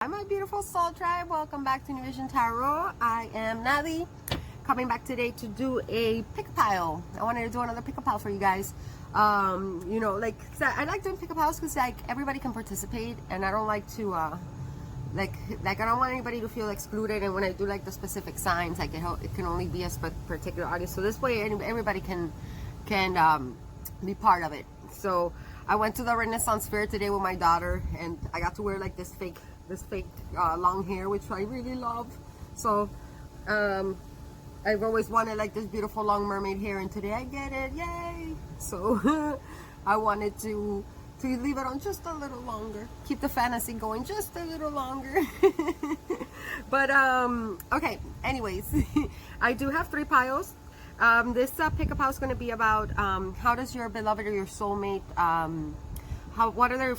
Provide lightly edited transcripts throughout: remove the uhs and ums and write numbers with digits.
Hi my beautiful soul tribe, welcome back to New Vision Tarot. I am Natalie, coming back today to do a pick pile. I wanted to do another pick a pile for you guys. You know, like I like doing pick a piles because like everybody can participate, and I don't like to like I don't want anybody to feel excluded. And when I do like the specific signs, like it can only be a particular audience, so this way everybody can be part of it. So I went to the Renaissance Fair today with my daughter, and I got to wear like this fake long hair, which I really love. So I've always wanted like this beautiful long mermaid hair, and today I get it. Yay! So I wanted to leave it on just a little longer, keep the fantasy going just a little longer. But okay, anyways, I do have 3 piles. This pick a pile is going to be about how does your beloved or your soulmate what are their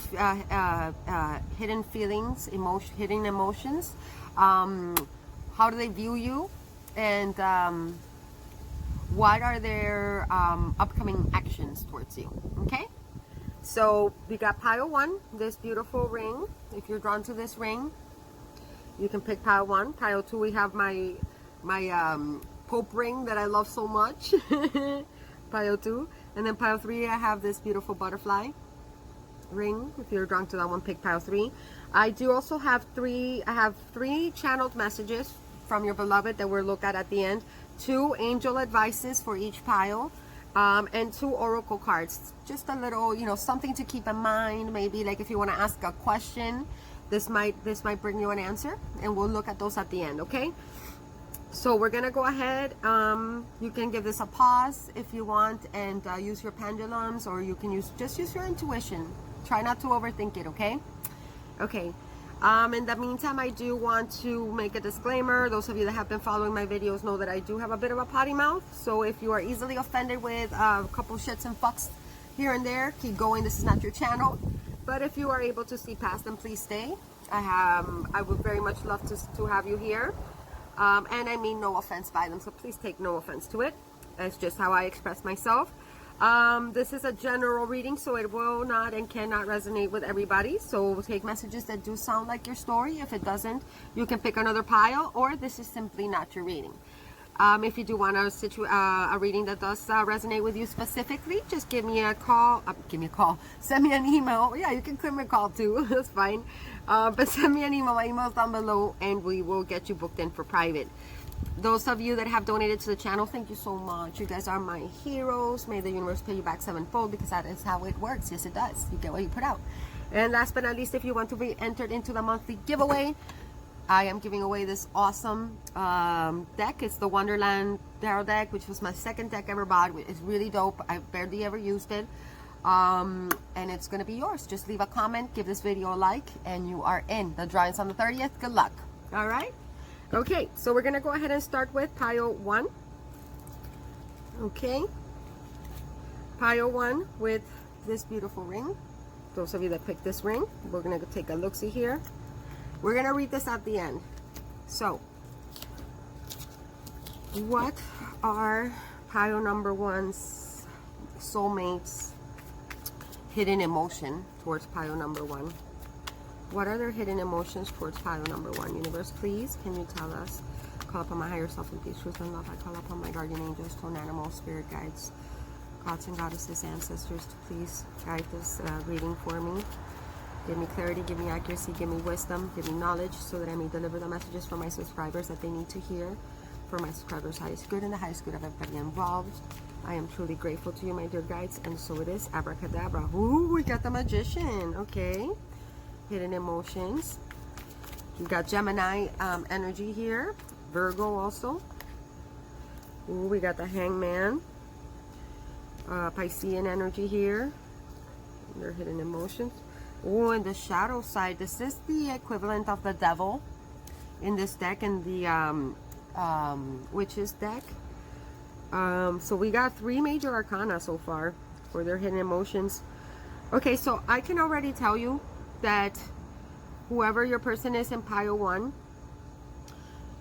hidden feelings, hidden emotions, how do they view you, and what are their upcoming actions towards you. Okay, so we got pile 1, this beautiful ring. If you're drawn to this ring, you can pick pile 1. Pile 2, we have my Pope ring that I love so much. Pile 2. And then pile 3, I have this beautiful butterfly ring. If you're drawn to that one, pick pile 3. I do also have 3 channeled messages from your beloved that we'll look at the end. 2 angel advices for each pile, and 2 oracle cards. Just a little, you know, something to keep in mind. Maybe like if you want to ask a question, this might bring you an answer, and we'll look at those at the end. Okay, so we're gonna go ahead. You can give this a pause if you want, and use your pendulums, or you can just use your intuition. Try not to overthink it. Okay. In the meantime, I do want to make a disclaimer. Those of you that have been following my videos know that I do have a bit of a potty mouth, so if you are easily offended with a couple shits and fucks here and there, keep going. This is not your channel. But if you are able to see past them, please stay. I would very much love to have you here. And I mean no offense by them, so please take no offense to it. That's just how I express myself. This is a general reading, so it will not and cannot resonate with everybody. So take messages that do sound like your story. If it doesn't, you can pick another pile, or this is simply not your reading. If you do want a reading that does resonate with you specifically, just give me a call. Send me an email. Yeah, you can give me a call too. That's fine. But send me an email. My email's down below, and we will get you booked in for private. Those of you that have donated to the channel, thank you so much. You guys are my heroes. May the universe pay you back 7-fold, because that is how it works. Yes, it does. You get what you put out. And last but not least, if you want to be entered into the monthly giveaway, I am giving away this awesome deck. It's the Wonderland Tarot deck, which was my 2nd deck ever bought. It's really dope. I barely ever used it. And it's going to be yours. Just leave a comment, give this video a like, and you are in. The drawing's on the 30th. Good luck. All right? Okay, so we're going to go ahead and start with pile 1. Okay. Pile 1 with this beautiful ring. Those of you that picked this ring, we're going to take a look-see here. We're going to read this at the end. So, what are pile number 1's soulmates' hidden emotion towards pile number 1? What are their hidden emotions towards pile number 1? Universe, please, can you tell us? Call upon my higher self in peace, truth, and love. I call upon my guardian angels, tone animals, spirit guides, gods and goddesses, ancestors, to please guide this reading for me. Give me clarity, give me accuracy, give me wisdom, give me knowledge, so that I may deliver the messages for my subscribers that they need to hear, for my subscribers' highest good and the highest good of everybody involved. I am truly grateful to you, my dear guides, and so it is. Abracadabra. Ooh, we got the magician. Okay. Hidden emotions. We got Gemini energy here. Virgo also. Ooh, we got the Hangman. Piscean energy here. Their hidden emotions. Oh, and the shadow side, this is the equivalent of the devil in this deck, and the witches deck. So we got 3 major arcana so far for their hidden emotions. Okay, so I can already tell you that whoever your person is in pile 1,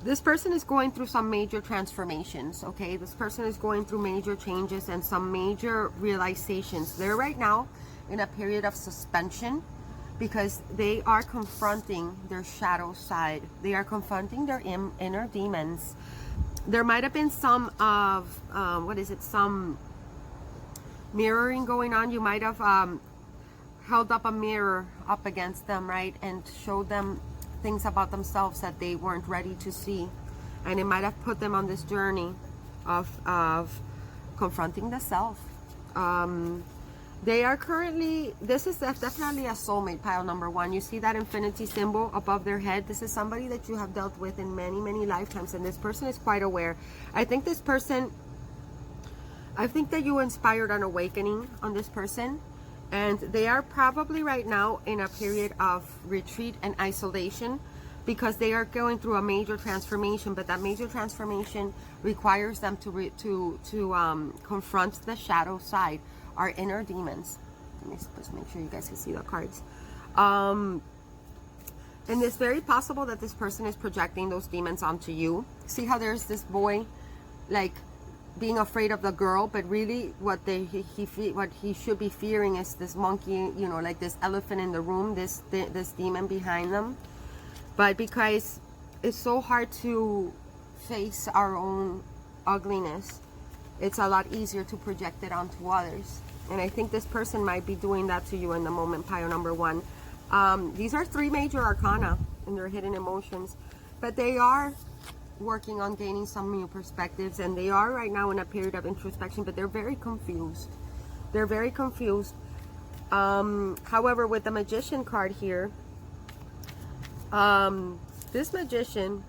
this person is going through some major transformations. Okay, this person is going through major changes and some major realizations. They're right now in a period of suspension because they are confronting their shadow side. They are confronting their inner demons. There might have been some of, some mirroring going on. You might have held up a mirror up against them, right? And showed them things about themselves that they weren't ready to see. And it might have put them on this journey of confronting the self. They are currently, this is definitely a soulmate, pile number one. You see that infinity symbol above their head? This is somebody that you have dealt with in many, many lifetimes, and this person is quite aware. I think that you inspired an awakening on this person, and they are probably right now in a period of retreat and isolation, because they are going through a major transformation. But that major transformation requires them to confront the shadow side, our inner demons. Let me just make sure you guys can see the cards. And it's very possible that this person is projecting those demons onto you. See how there's this boy, like, being afraid of the girl, but really what he should be fearing is this monkey, you know, like this elephant in the room, this demon behind them. But because it's so hard to face our own ugliness, it's a lot easier to project it onto others. And I think this person might be doing that to you in the moment, pile number one. These are 3 major arcana in their hidden emotions, but they are working on gaining some new perspectives, and they are right now in a period of introspection, but they're very confused. They're very confused. However, with the Magician card here, this Magician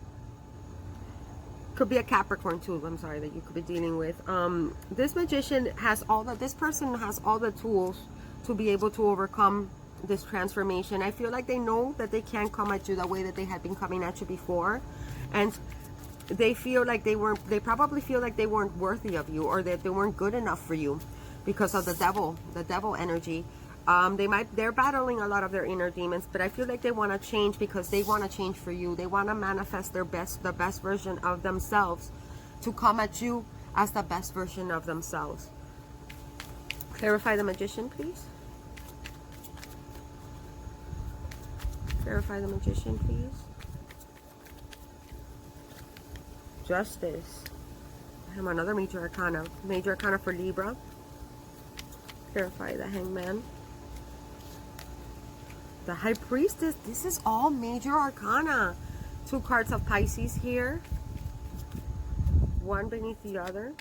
could be a Capricorn too, I'm sorry, that you could be dealing with. This Magician has this person has all the tools to be able to overcome this transformation. I feel like they know that they can't come at you the way that they had been coming at you before, and they feel like they probably feel like they weren't worthy of you, or that they weren't good enough for you because of the devil energy. They're battling a lot of their inner demons, but I feel like they want to change because they want to change for you. They want to manifest the best version of themselves, to come at you as the best version of themselves. Clarify the Magician, please. Clarify the Magician, please. Justice. I have another major arcana. Major arcana for Libra. Clarify the Hangman. The High Priestess. This is all major arcana. 2 cards of Pisces here. One beneath the other.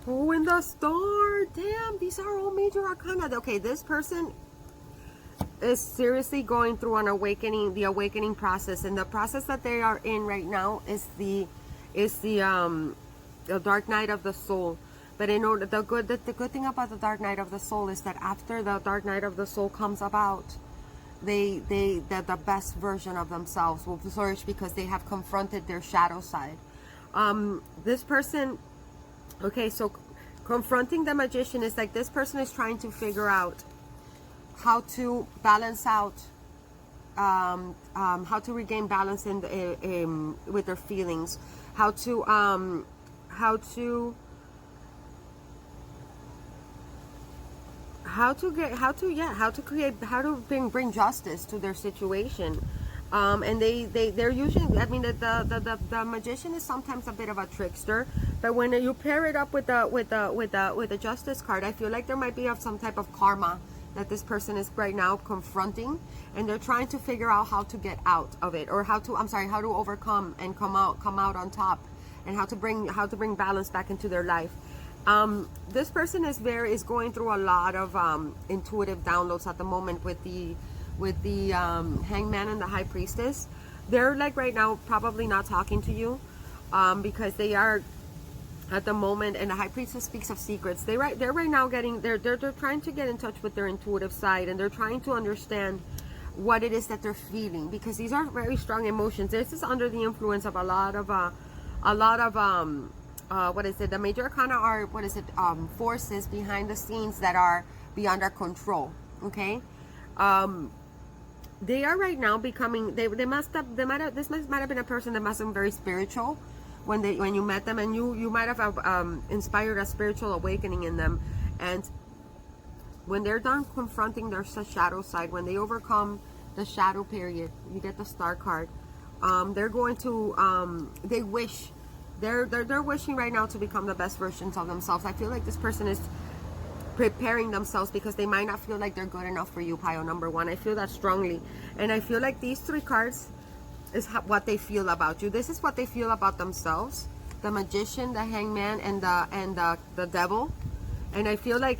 Oh, and the Star. Damn, these are all major arcana. Okay, this person is seriously going through an awakening, the awakening process, and the process that they are in right now is the dark night of the soul. But in order, the good thing about the dark night of the soul is that after the dark night of the soul comes about, the best version of themselves will flourish because they have confronted their shadow side. This person, okay, so confronting the Magician is like this person is trying to figure out how to balance out, how to regain balance with their feelings, how to bring justice to their situation. And they're usually, I mean, the Magician is sometimes a bit of a trickster, but when you pair it up with the Justice card, I feel like there might be some type of karma that this person is right now confronting, and they're trying to figure out how to get out of it, or how to overcome and come out on top, and how to bring balance back into their life. This person is going through a lot of intuitive downloads at the moment with the Hangman and the High Priestess. They're like right now probably not talking to you because they are at the moment, and the High Priestess speaks of secrets. They're right now they're trying to get in touch with their intuitive side, and they're trying to understand what it is that they're feeling, because these are very strong emotions. This is under the influence of a lot of the major arcana are forces behind the scenes that are beyond our control. Okay, they are right now becoming, this might have been a person that must have been very spiritual when you met them, and you might have inspired a spiritual awakening in them, and when they're done confronting their shadow side, when they overcome the shadow period, you get the Star card. They're going to they wish, they're wishing right now to become the best versions of themselves. I feel like this person is preparing themselves because they might not feel like they're good enough for you, pile number one. I feel that strongly, and I feel like these three cards is what they feel about you. This is what they feel about themselves: the Magician, the Hangman, and the Devil. And I feel like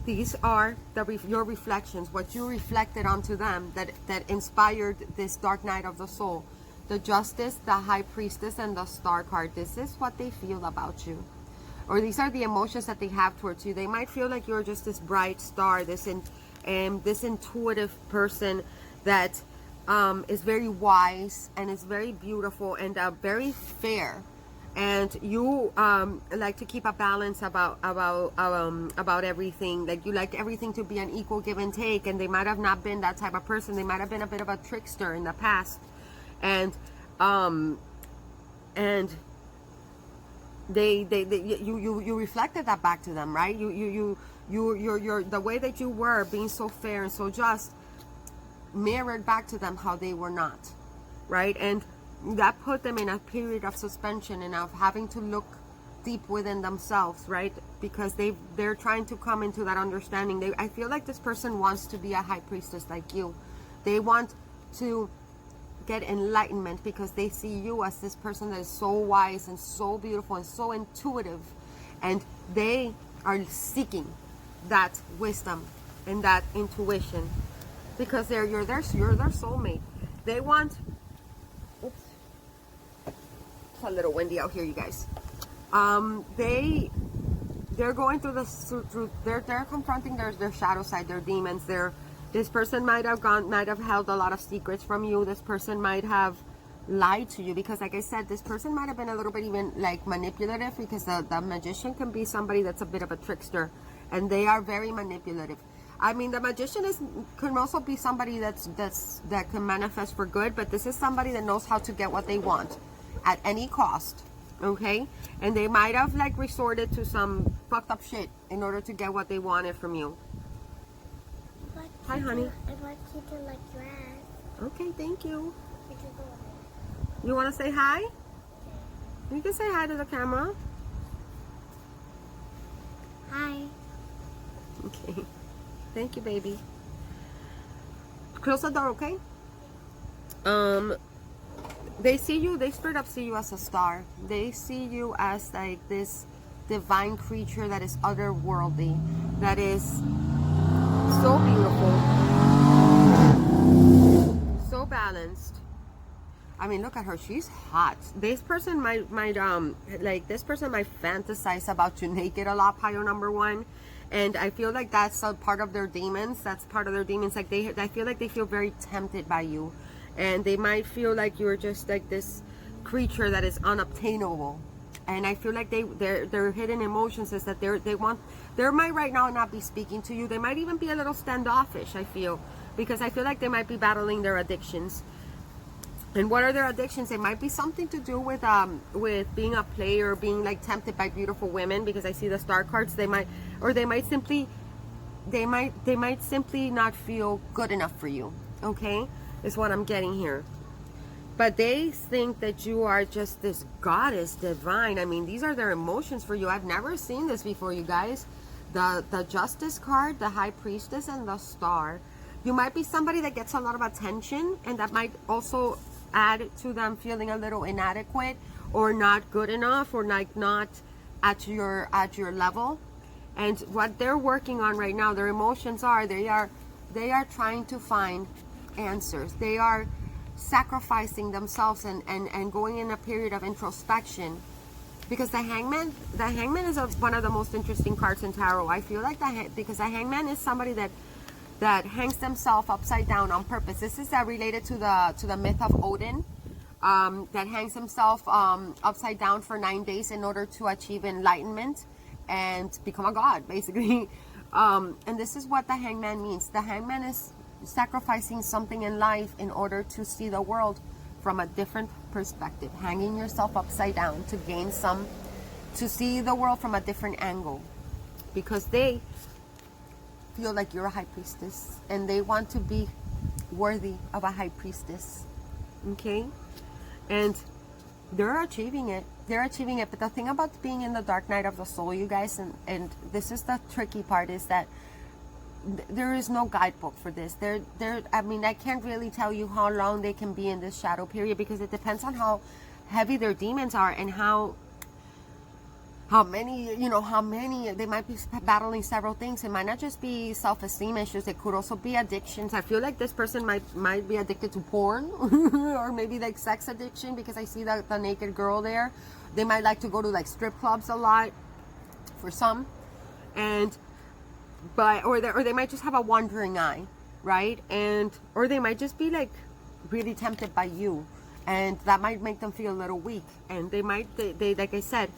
these are your reflections, what you reflected onto them that inspired this dark night of the soul. The Justice, the High Priestess, and the Star card. This is what they feel about you. Or these are the emotions that they have towards you. They might feel like you're just this bright star, this intuitive person that is very wise and is very beautiful and very fair. And you like to keep a balance about everything. Like you like everything to be an equal give and take. And they might have not been that type of person. They might have been a bit of a trickster in the past. And you reflected that back to them, right? You're the way that you were being so fair and so just mirrored back to them how they were not, right? And that put them in a period of suspension and of having to look deep within themselves, right? Because they're trying to come into that understanding. I feel like this person wants to be a high priestess like you. They want to get enlightenment because they see you as this person that is so wise and so beautiful and so intuitive, and they are seeking that wisdom and that intuition because you're their soulmate. They want, oops, it's a little windy out here, you guys. They're going through they're confronting their shadow side, their demons. This person might have held a lot of secrets from you. This person might have lied to you because, like I said, this person might have been a little bit even like manipulative, because the Magician can be somebody that's a bit of a trickster, and they are very manipulative. I mean, the Magician can also be somebody that can manifest for good, but this is somebody that knows how to get what they want at any cost. Okay, and they might have like resorted to some fucked up shit in order to get what they wanted from you. Hi, honey. I want you to like your ass. Okay, thank you. You want to say hi? You can say hi to the camera. Hi. Okay. Thank you, baby. Close the door, okay? They see you, they straight up see you as a star. They see you as like this divine creature that is otherworldly, that is so beautiful, so balanced. I mean, look at her, she's hot. This person might fantasize about you naked a lot, pile number one. And I feel like that's a part of their demons. That's part of their demons. Like I feel like they feel very tempted by you, and they might feel like you're just like this creature that is unobtainable. And I feel like their hidden emotions is that they might right now not be speaking to you. They might even be a little standoffish, I feel, because I feel like they might be battling their addictions. And what are their addictions? It might be something to do with being a player, being like tempted by beautiful women, because I see the Star cards. They might simply not feel good enough for you. Okay, is what I'm getting here. But they think that you are just this goddess divine. I mean, these are their emotions for you. I've never seen this before, you guys. The Justice card, the High Priestess, and the Star. You might be somebody that gets a lot of attention, and that might also add to them feeling a little inadequate or not good enough, or like not at your level. And what they're working on right now, their emotions are they are trying to find answers. They are sacrificing themselves and going in a period of introspection, because the Hangman is one of the most interesting cards in tarot. I feel like because the Hangman is somebody that hangs themselves upside down on purpose. This is related to the myth of Odin, that hangs himself upside down for 9 days in order to achieve enlightenment and become a god, basically. And this is what the Hangman means. The Hangman is sacrificing something in life in order to see the world from a different perspective, hanging yourself upside down to see the world from a different angle, because they feel like you're a high priestess, and they want to be worthy of a high priestess. Okay? And they're achieving it. They're achieving it. But the thing about being in the dark night of the soul, you guys, and this is the tricky part, is that there is no guidebook for this. I mean, I can't really tell you how long they can be in this shadow period, because it depends on how heavy their demons are and how many, they might be battling several things. It might not just be self-esteem issues. It could also be addictions. I feel like this person might be addicted to porn or maybe like sex addiction, because I see the naked girl there. They might like to go to like strip clubs a lot for some, or they might just have a wandering eye, right? Or they might just be like really tempted by you, and that might make them feel a little weak. And they like I said,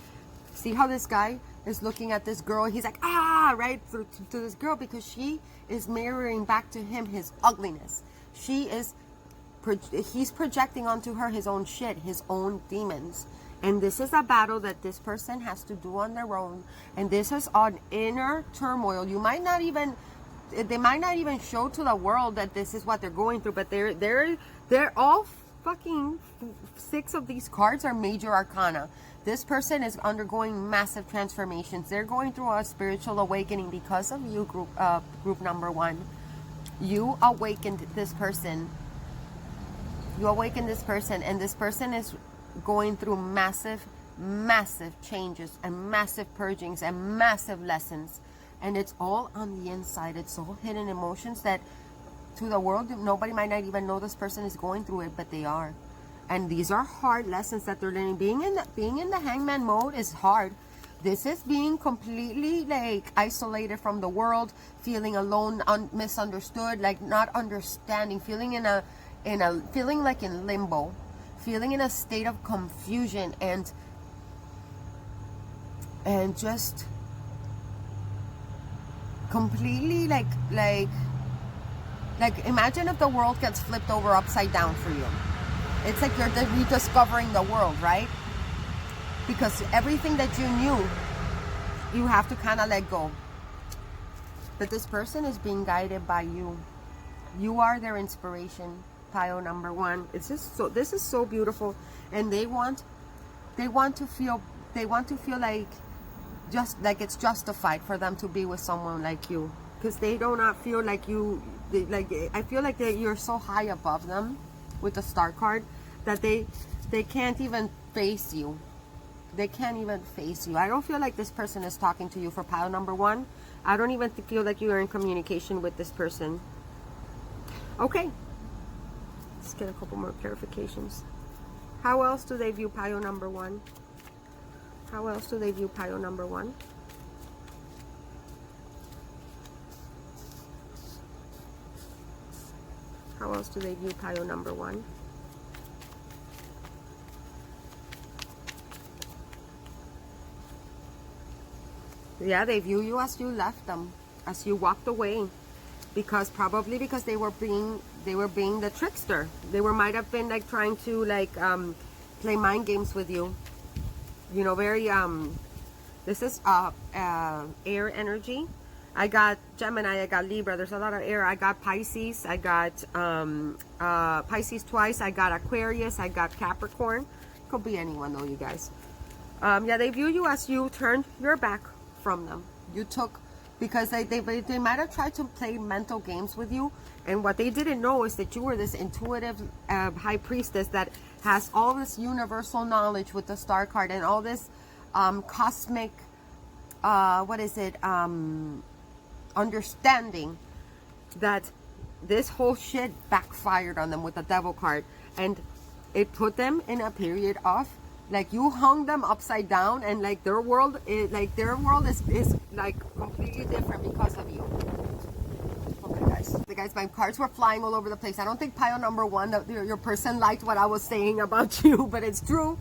see how this guy is looking at this girl? He's like, right, to this girl, because she is mirroring back to him his ugliness. He's projecting onto her his own shit, his own demons. And this is a battle that this person has to do on their own. And this is an inner turmoil. They might not even show to the world that this is what they're going through, but they're all fucking 6 of these cards are major arcana. This person is undergoing massive transformations. They're going through a spiritual awakening because of you, group number 1. You awakened this person. You awakened this person, and this person is going through massive changes and massive purgings and massive lessons. And it's all on the inside. It's all hidden emotions that to the world, nobody might not even know this person is going through it, but they are. And these are hard lessons that they're learning. Being in the hangman mode is hard. This is being completely like isolated from the world, feeling alone, misunderstood, like not understanding, feeling feeling like in limbo, feeling in a state of confusion, and just completely like imagine if the world gets flipped over upside down for you. It's like you're rediscovering the world, right? Because everything that you knew, you have to kind of let go. But this person is being guided by you. You are their inspiration, pile number 1. This is so beautiful, and they want to feel like just like it's justified for them to be with someone like you, because they do not feel like I feel like you're so high above them with the star card that they can't even face you. They can't even face you. I don't feel like this person is talking to you for pile number 1. I don't even feel like you are in communication with this person. Okay, let's get a couple more clarifications. How else do they view pile number 1? How else do they view pile number 1? How else do they view pile number 1? Yeah, they view you as you left them, as you walked away, probably because they were being the trickster. They might have been like trying to play mind games with you. You know, very this is air energy. I got Gemini, I got Libra. There's a lot of air. I got Pisces. I got Pisces twice. I got Aquarius. I got Capricorn. Could be anyone though, you guys. Yeah, they view you as you turned your back from them. You took, because they might have tried to play mental games with you, and what they didn't know is that you were this intuitive high priestess that has all this universal knowledge with the star card and all this cosmic understanding, that this whole shit backfired on them with the devil card, and it put them in a period of like you hung them upside down, and like their world is like completely different because of you. Okay, guys, my cards were flying all over the place. I don't think pile number 1, your person liked what I was saying about you, but it's true.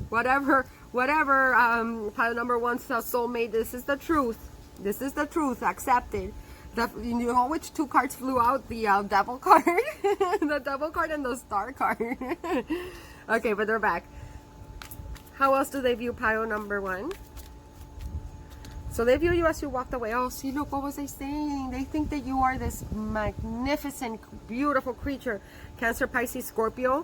Whatever. Pile number 1's soulmate. This is the truth. This is the truth. Accept it. You know which 2 cards flew out? The devil card, the devil card, and the star card. Okay, but they're back. How else do they view pile number 1? So they view you as you walked away. Oh, see, look, what was I saying? They think that you are this magnificent, beautiful creature. Cancer, Pisces, Scorpio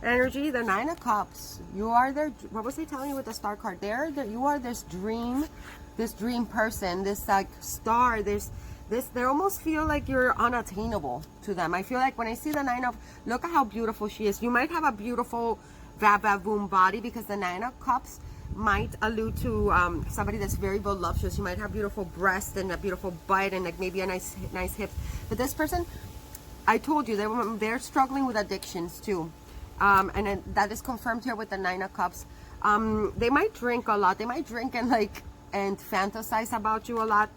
energy, the Nine of Cups. You are their, what was they telling you with the star card? You are this dream person, this like star, this, they almost feel like you're unattainable to them. I feel like when I see the look at how beautiful she is. You might have a beautiful va-va-voom body, because the Nine of Cups might allude to somebody that's very voluptuous. You might have beautiful breasts and a beautiful butt and like maybe a nice hip. But this person, I told you, they're struggling with addictions too. And that is confirmed here with the Nine of Cups. They might drink a lot. They might drink and fantasize about you a lot,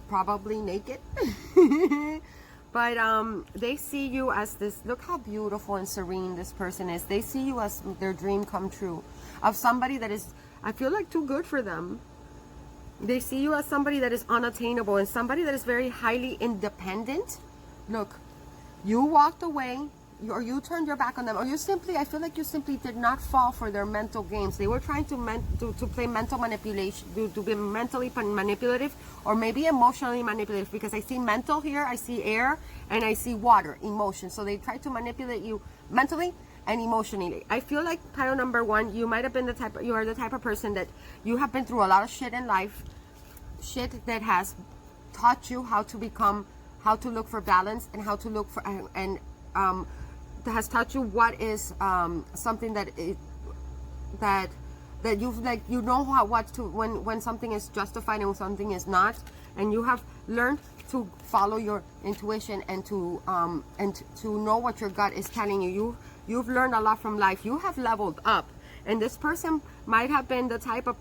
probably naked. But they see you as this, look how beautiful and serene this person is. They see you as their dream come true, of somebody that is, I feel like, too good for them. They see you as somebody that is unattainable and somebody that is very highly independent. Look, you walked away, or you turned your back on them, or you simply, I feel like you simply did not fall for their mental games. They were trying to play mental manipulation, to be mentally manipulative, or maybe emotionally manipulative, because I see mental here, I see air, and I see water, emotion. So they tried to manipulate you mentally and emotionally. I feel like pile number one, you might have been you are the type of person that you have been through a lot of shit in life, shit that has taught you how to look for balance, and how to look for, that has taught you what is something that you've, like, you know what to, when something is justified and when something is not, and you have learned to follow your intuition and to know what your gut is telling you. You've learned a lot from life. You have leveled up, and this person might have been the type of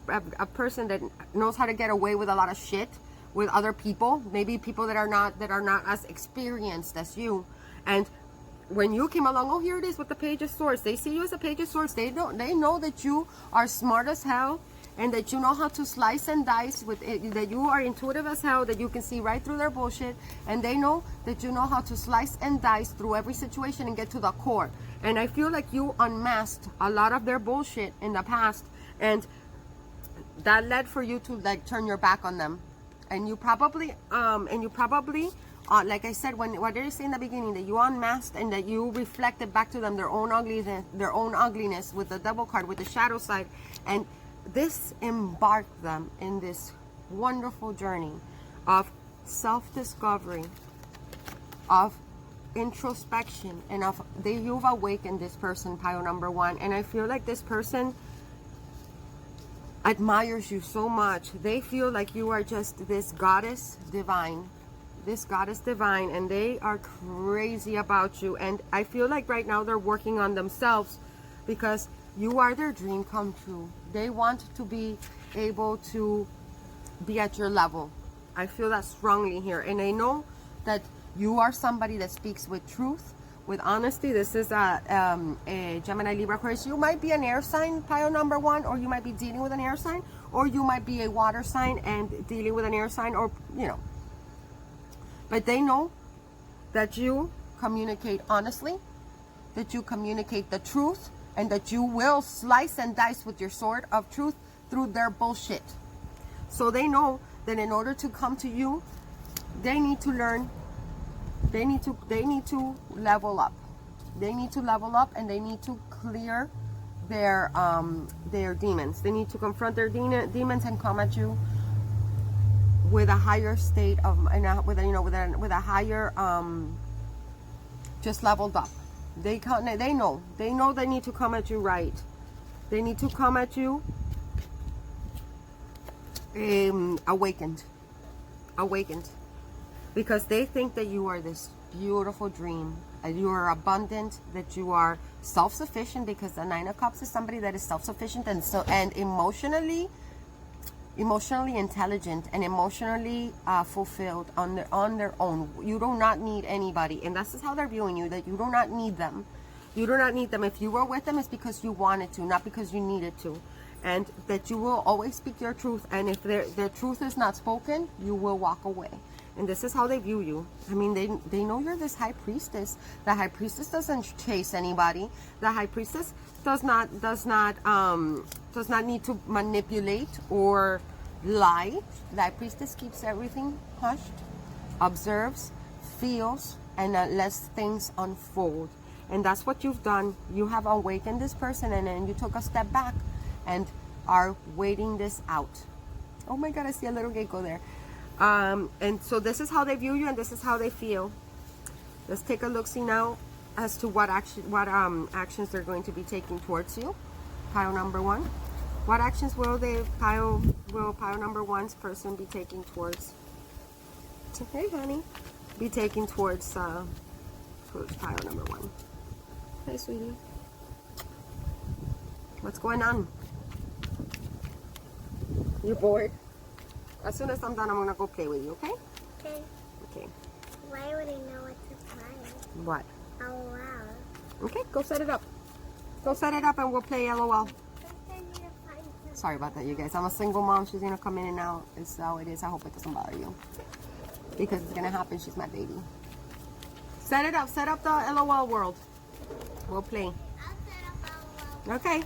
person that knows how to get away with a lot of shit with other people, maybe people that are not as experienced as you. And when you came along, oh, here it is with the Page of Swords. They see you as a Page of Swords. They know that you are smart as hell, and that you know how to slice and dice with it, that you are intuitive as hell, that you can see right through their bullshit, and they know that you know how to slice and dice through every situation and get to the core. And I feel like you unmasked a lot of their bullshit in the past, and that led for you to like turn your back on them. And you probably like I said, what did I say in the beginning, that you unmasked and that you reflected back to them their own ugliness with the Devil card, with the shadow side, and this embarked them in this wonderful journey of self-discovery, of introspection, and you've awakened this person, pile number one. And I feel like this person admires you so much. They feel like you are just this goddess divine, and they are crazy about you. And I feel like right now they're working on themselves, because you are their dream come true. They want to be able to be at your level. I feel that strongly here, and I know that you are somebody that speaks with truth, with honesty. This is a Gemini, Libra, Aquarius. You might be an air sign, pile number one, or you might be dealing with an air sign, or you might be a water sign and dealing with an air sign, or but they know that you communicate honestly, that you communicate the truth, and that you will slice and dice with your sword of truth through their bullshit. So they know that in order to come to you, they need to learn. They need to level up. They need to level up, and they need to clear their demons. They need to confront their demons and come at you with a higher state of, with a higher, just leveled up. They know they need to come at you right. They need to come at you awakened, because they think that you are this beautiful dream, that you are abundant, that you are self-sufficient, because the Nine of Cups is somebody that is self-sufficient and emotionally intelligent and emotionally fulfilled on their own. You do not need anybody, and this is how they're viewing you, that you do not need them. You do not need them. If you were with them, it's because you wanted to, not because you needed to. And that you will always speak your truth, and if their truth is not spoken, you will walk away. And this is how they view you. I mean, they know you're this high priestess. The high priestess doesn't chase anybody. The high priestess does not need to manipulate or lie. The high priestess keeps everything hushed, observes, feels, and lets things unfold. And that's what you've done. You have awakened this person, and then you took a step back and are waiting this out. Oh my God, I see a little gecko there. And so this is how they view you, and this is how they feel. Let's take a look-see now as to what actions they're going to be taking towards you. Pile number one. What actions will pile number one's person be taking towards? Hey, honey. Be taking towards pile number one. Hey, sweetie. What's going on? You bored? As soon as I'm done, I'm gonna go play with you. Okay? Okay. Okay. Why would I know what to play? What? Oh, wow. Okay, go set it up. Go set it up and we'll play LOL. First I need to find some. Sorry about that, you guys. I'm a single mom. She's gonna come in and out. It's how it is. I hope it doesn't bother you. Because it's gonna happen. She's my baby. Set it up. Set up the LOL world. We'll play. I'll set up a Okay.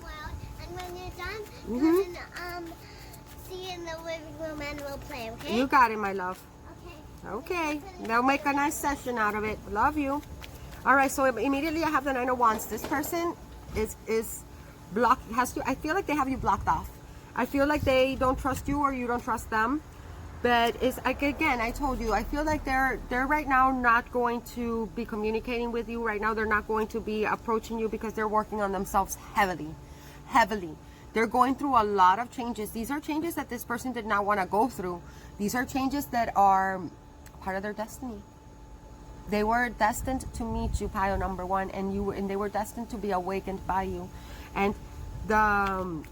world, and when you're done, Mhm. then see you in the living room and we'll play, okay? You got it, my love. Okay. Okay. They'll make a nice session out of it. Love you. All right. So immediately I have the Nine of Wands. This person is blocked. I feel like they have you blocked off. I feel like they don't trust you or you don't trust them. But it's like, again, I told you, I feel like they're right now not going to be communicating with you right now. They're not going to be approaching you because they're working on themselves heavily. They're going through a lot of changes. These are changes that this person did not want to go through. These are changes that are part of their destiny. They were destined to meet you, pile number one, and they were destined to be awakened by you. And the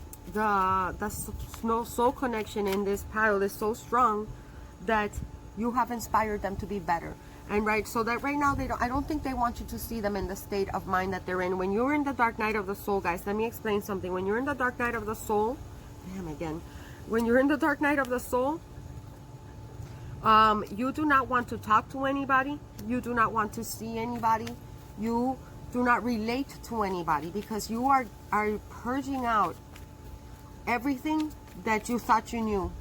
soul connection in this pile is so strong that you have inspired them to be better. And so that right now I don't think they want you to see them in the state of mind that they're in. When you're in the dark night of the soul, guys, let me explain something. When you're in the dark night of the soul, when you're in the dark night of the soul, you do not want to talk to anybody. You do not want to see anybody. You do not relate to anybody because you are purging out everything that you thought you knew,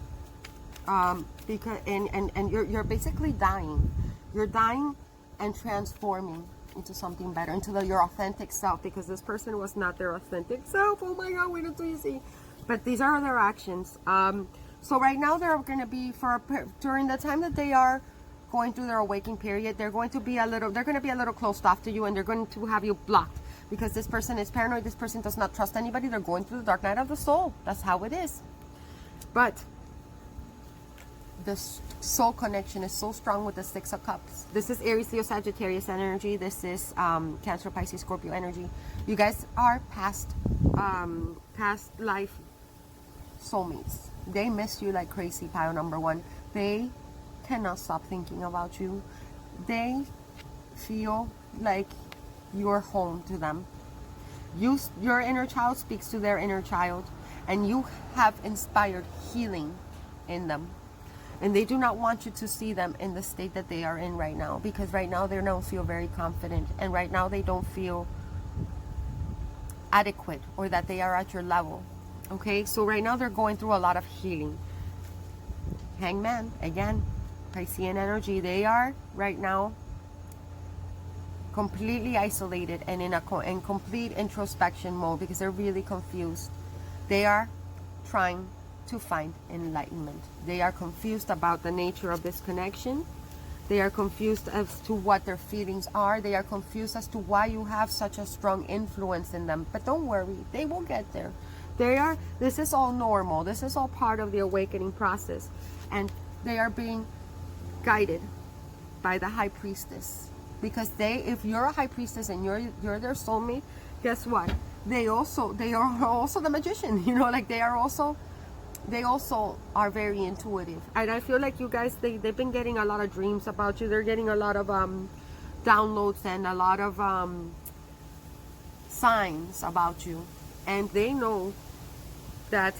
because you're basically dying. You're dying and transforming into something better, into your authentic self, because this person was not their authentic self. Oh my God, wait until you see. But these are their actions. So right now they're going to be during the time that they are going through their awakening period, they're going to be a little closed off to you, and they're going to have you blocked. Because this person is paranoid, this person does not trust anybody, they're going through the dark night of the soul. That's how it is. But the soul connection is so strong with the Six of Cups. This is Aries, Leo, Sagittarius energy. This is Cancer, Pisces, Scorpio energy. You guys are past life soulmates. They miss you like crazy, pile number one. They cannot stop thinking about you. They feel like you're home to them. Your inner child speaks to their inner child, and you have inspired healing in them. And they do not want you to see them in the state that they are in right now, because right now they don't feel very confident, and right now they don't feel adequate or that they are at your level. Okay, so right now they're going through a lot of healing. Hangman, again, Piscean energy. They are right now completely isolated and in complete introspection mode because they're really confused. They are trying to find enlightenment. They are confused about the nature of this connection. They are confused as to what their feelings are. They are confused as to why you have such a strong influence in them. But don't worry, they will get there. This is all normal. This is all part of the awakening process. And they are being guided by the High Priestess. Because if you're a High Priestess and you're their soulmate, guess what? They are also the Magician. You know, like they also are very intuitive. And I feel like you guys, they've been getting a lot of dreams about you. They're getting a lot of downloads and a lot of signs about you. And they know that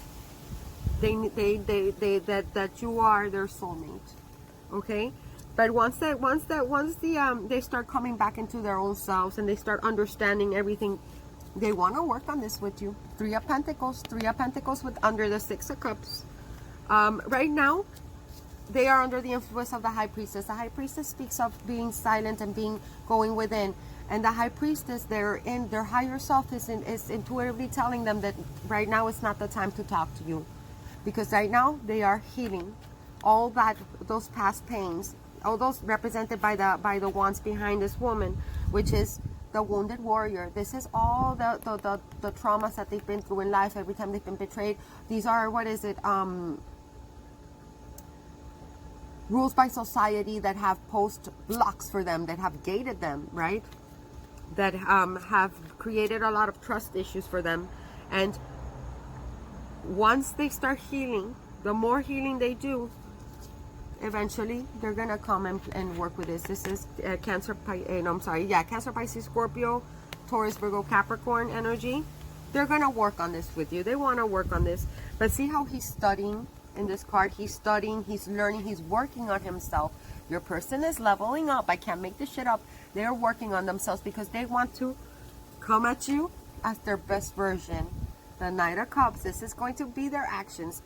that you are their soulmate. Okay? But once they start coming back into their own selves and they start understanding everything, they want to work on this with you. Three of Pentacles with under the Six of Cups. Right now, they are under the influence of the high priestess. The high priestess speaks of being silent and going within. And the high priestess, their higher self is intuitively telling them that right now it's not the time to talk to you, because right now they are healing all those past pains, all those represented by the wands behind this woman, which is the wounded warrior. This is all the traumas that they've been through in life. Every time they've been betrayed, these are, what is it, rules by society that have post blocks for them, that have gated them, right? That have created a lot of trust issues for them. And once they start healing, the more healing they do, eventually they're gonna come and work with this. This is Cancer, Cancer, Pisces, Scorpio, Taurus, Virgo, Capricorn energy. They're gonna work on this with you. They want to work on this. But see how he's studying in this card? He's studying, he's learning, he's working on himself. Your person is leveling up. I can't make this shit up. They're working on themselves because they want to come at you as their best version. The Knight of Cups, this is going to be their actions.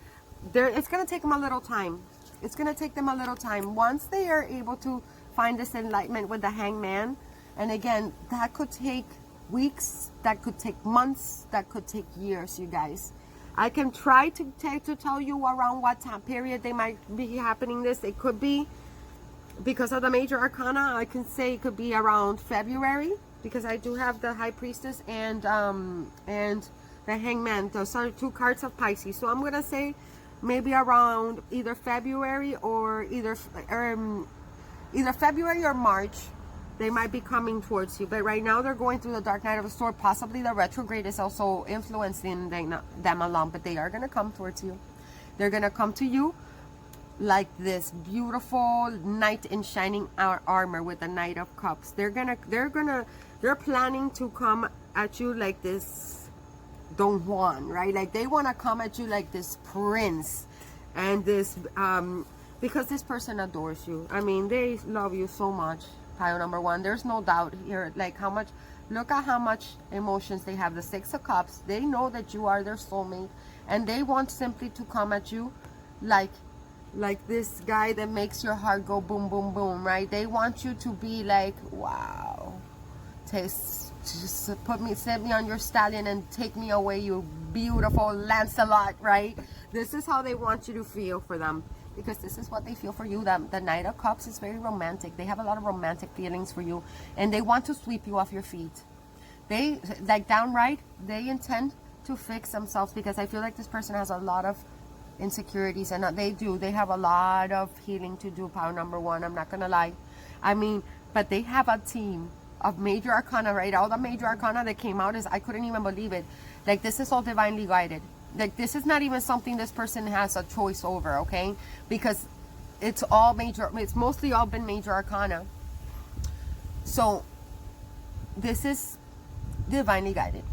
It's going to take them a little time. It's going to take them a little time. Once they are able to find this enlightenment with the Hangman, and again, that could take weeks, that could take months, that could take years, you guys. I can try to tell you around what time period they might be happening this. It could be, because of the major arcana, I can say it could be around February, because I do have the High Priestess and the Hangman. Those are two cards of Pisces. So I'm gonna say maybe around either February or either February or March. They might be coming towards you, but right now they're going through the dark night of the sword. Possibly the retrograde is also influencing them along, but they are gonna come towards you. They're gonna come to you like this beautiful knight in shining armor with the Knight of Cups. They're planning to come at you like this Don Juan, right? Like they want to come at you like this prince, and this because this person adores you. I mean, they love you so much. Pile number one, there's no doubt here. Like how much, look at how much emotions they have. The Six of Cups, they know that you are their soulmate, and they want simply to come at you like this guy that makes your heart go boom, boom, boom, right? They want you to be like, wow, just set me on your stallion and take me away, you beautiful Lancelot, right? This is how they want you to feel for them, because this is what they feel for you. The Knight of Cups is very romantic. They have a lot of romantic feelings for you, and they want to sweep you off your feet. They, like downright, they intend to fix themselves, because I feel like this person has a lot of insecurities, and they have a lot of healing to do. Power number one, I'm not gonna lie. I mean, but they have a team of major arcana, right? All the major arcana that came out, is I couldn't even believe it. Like this is all divinely guided. Like this is not even something this person has a choice over, okay? Because it's all major, it's mostly all been major arcana. So this is divinely guided,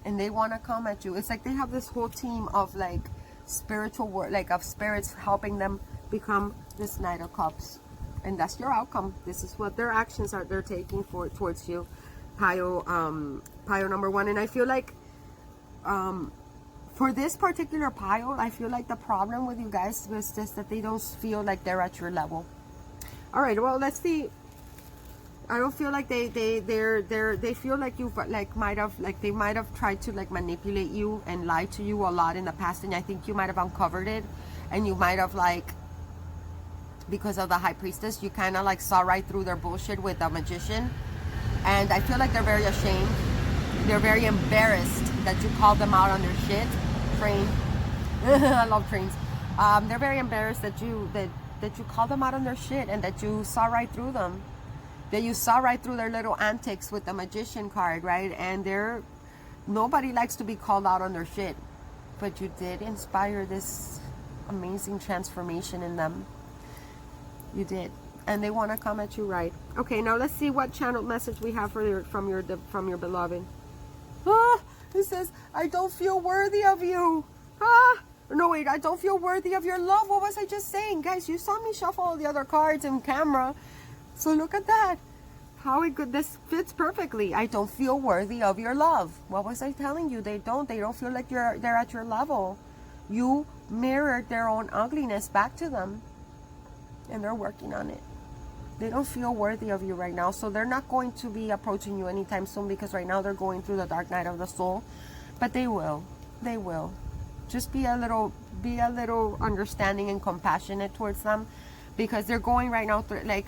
and they want to come at you. It's like they have this whole team of like spiritual work, like of spirits helping them become this Knight of Cups, and that's your outcome. This is what their actions are they're taking towards you, pile number one. And I feel like for this particular pile, I feel like the problem with you guys was just that they don't feel like they're at your level. All right, well, let's see. I don't feel like they feel like you they might have tried to like manipulate you and lie to you a lot in the past, and I think you might have uncovered it, and you might have like, because of the High Priestess, you kind of like saw right through their bullshit with the Magician, and I feel like they're very ashamed. They're very embarrassed that you called them out on their shit. Train. I love trains. They're very embarrassed that you called them out on their shit, and that you saw right through them. That you saw right through their little antics with the Magician card, right? And nobody likes to be called out on their shit, but you did inspire this amazing transformation in them. You did, and they want to come at you, right? Okay, now let's see what channeled message we have from your beloved. It says, I don't feel worthy of you. No, wait, I don't feel worthy of your love. What was I just saying? Guys, you saw me shuffle all the other cards in camera. So look at that. This fits perfectly. I don't feel worthy of your love. What was I telling you? They don't feel like they're at your level. you mirrored their own ugliness back to them, and they're working on it. They don't feel worthy of you right now, so they're not going to be approaching you anytime soon, because right now they're going through the dark night of the soul. But they will. They will. Just be a little understanding and compassionate towards them, because they're going right now through, like,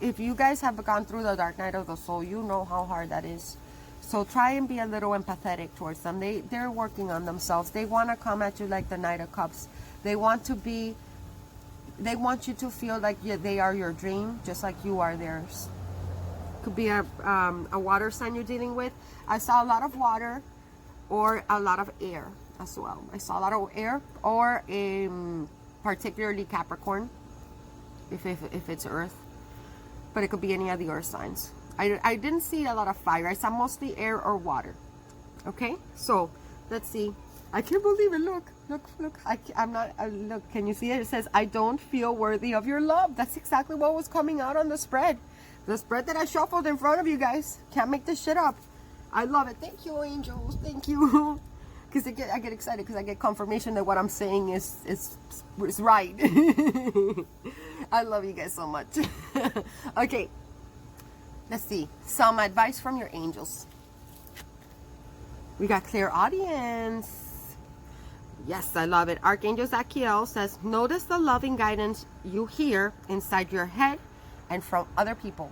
if you guys have gone through the dark night of the soul, you know how hard that is. So try and be a little empathetic towards them. They're working on themselves. They want to come at you like the Knight of Cups. They want you to feel like they are your dream, just like you are theirs. Could be a water sign you're dealing with. I saw a lot of water or a lot of air as well. I saw a lot of air, or particularly Capricorn, if it's Earth. But it could be any of the earth signs. I didn't see a lot of fire. I saw mostly air or water. Okay, so let's see. I can't believe it. Look. Look, can you see it? It says, I don't feel worthy of your love. That's exactly what was coming out on the spread. The spread that I shuffled in front of you guys. Can't make this shit up. I love it. Thank you, angels. Thank you. Because I get excited because I get confirmation that what I'm saying is right. I love you guys so much. Okay, let's see. Some advice from your angels. We got clear audience. Yes, I love it. Archangel Zachiel says, notice the loving guidance you hear inside your head and from other people.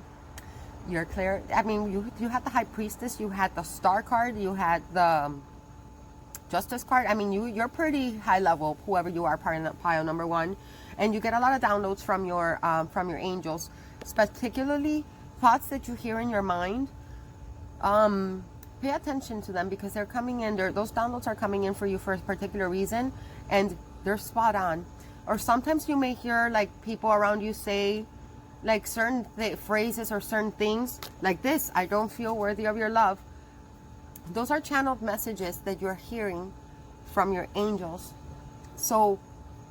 You're clear. I mean, you had the High Priestess, you had the Star card, you had the Justice card. I mean, you're pretty high level, whoever you are, pile number 1, and you get a lot of downloads from your angels, particularly thoughts that you hear in your mind. Pay attention to them, because they're coming in. Those downloads are coming in for you for a particular reason, and they're spot on. Or sometimes you may hear like people around you say like certain phrases or certain things like this: I don't feel worthy of your love. Those are channeled messages that you're hearing from your angels. So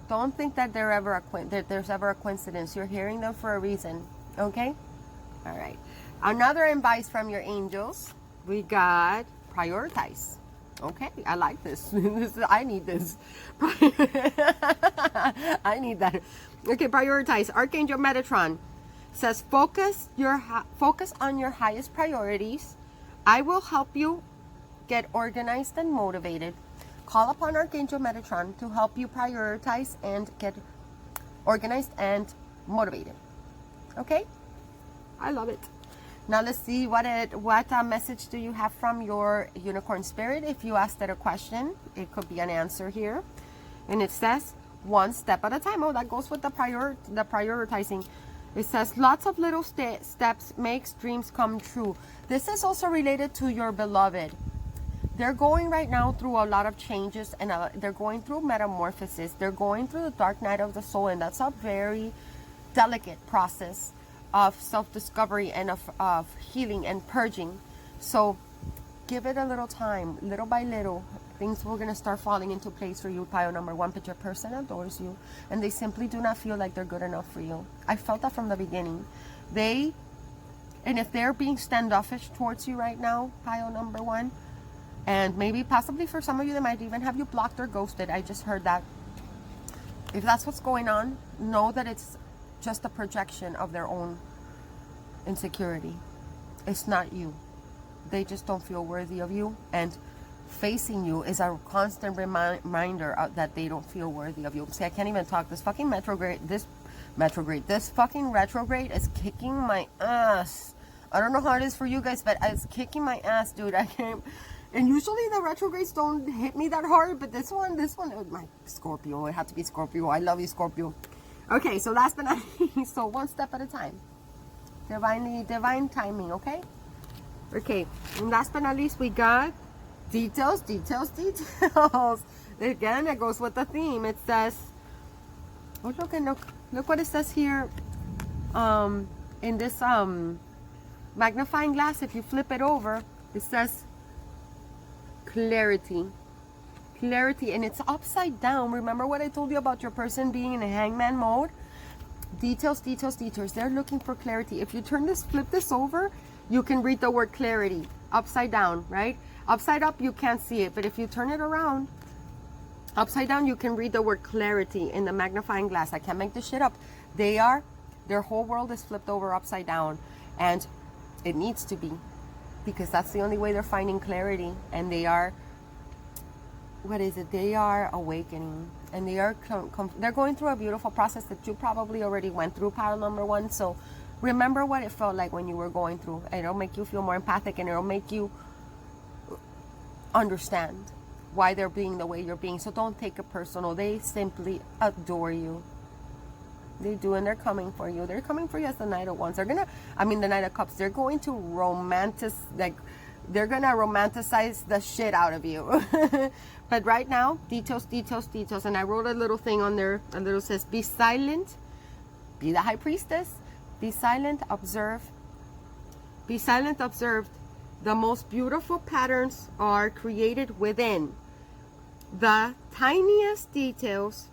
don't think that there's ever a coincidence. You're hearing them for a reason. Okay? All right. Another advice from your angels. We got prioritize. Okay, I like this. I need this. I need that. Okay, prioritize. Archangel Metatron says, focus on your highest priorities. I will help you get organized and motivated. Call upon Archangel Metatron to help you prioritize and get organized and motivated. Okay? I love it. Now let's see what message do you have from your unicorn spirit. If you asked it a question, it could be an answer here. And it says, one step at a time. Oh, that goes with the prioritizing. It says, lots of little steps makes dreams come true. This is also related to your beloved. They're going right now through a lot of changes, and they're going through metamorphosis. They're going through the dark night of the soul, and that's a very delicate process of self-discovery and of healing and purging. So give it a little time, little by little. Things will gonna start falling into place for you, pile number 1. But your person adores you, and they simply do not feel like they're good enough for you. I felt that from the beginning. And if they're being standoffish towards you right now, pile number 1, and maybe possibly for some of you, they might even have you blocked or ghosted. I just heard that. If that's what's going on, know that it's just a projection of their own insecurity. It's not you. They just don't feel worthy of you, and facing you is a constant reminder that they don't feel worthy of you. See, I can't even talk. This fucking this fucking retrograde is kicking my ass. I don't know how it is for you guys, but it's kicking my ass, dude. I can't. And usually the retrogrades don't hit me that hard, but this one, my Scorpio. It had to be Scorpio. I love you, Scorpio. Okay, so last but not least, so one step at a time. Divine timing, okay? Okay, and last but not least, we got details. Again, it goes with the theme. It says, oh, look what it says here. In this magnifying glass, if you flip it over, it says clarity, and it's upside down. Remember what I told you about your person being in a hangman mode? Details. They're looking for clarity. If you flip this over, you can read the word clarity upside down, right? Upside up, you can't see it, but if you turn it around, Upside down, you can read the word clarity in the magnifying glass. I can't make this shit up. Their whole world is flipped over upside down, and it needs to be, because that's the only way they're finding clarity. And they are, what is it? They are awakening, and they are they're going through a beautiful process that you probably already went through, pile number one. So remember what it felt like when you were going through. It'll make you feel more empathic, and it'll make you understand why they're being the way you're being. So don't take it personal. They simply adore you. They do, and they're coming for you. They're coming for you as the Knight of Wands. The Knight of Cups. They're going to they're gonna romanticize the shit out of you. But right now, details. And I wrote a little thing on there. A little says, be silent. Be the High Priestess. Be silent. Observe. Be silent. Observe. The most beautiful patterns are created within. The tiniest details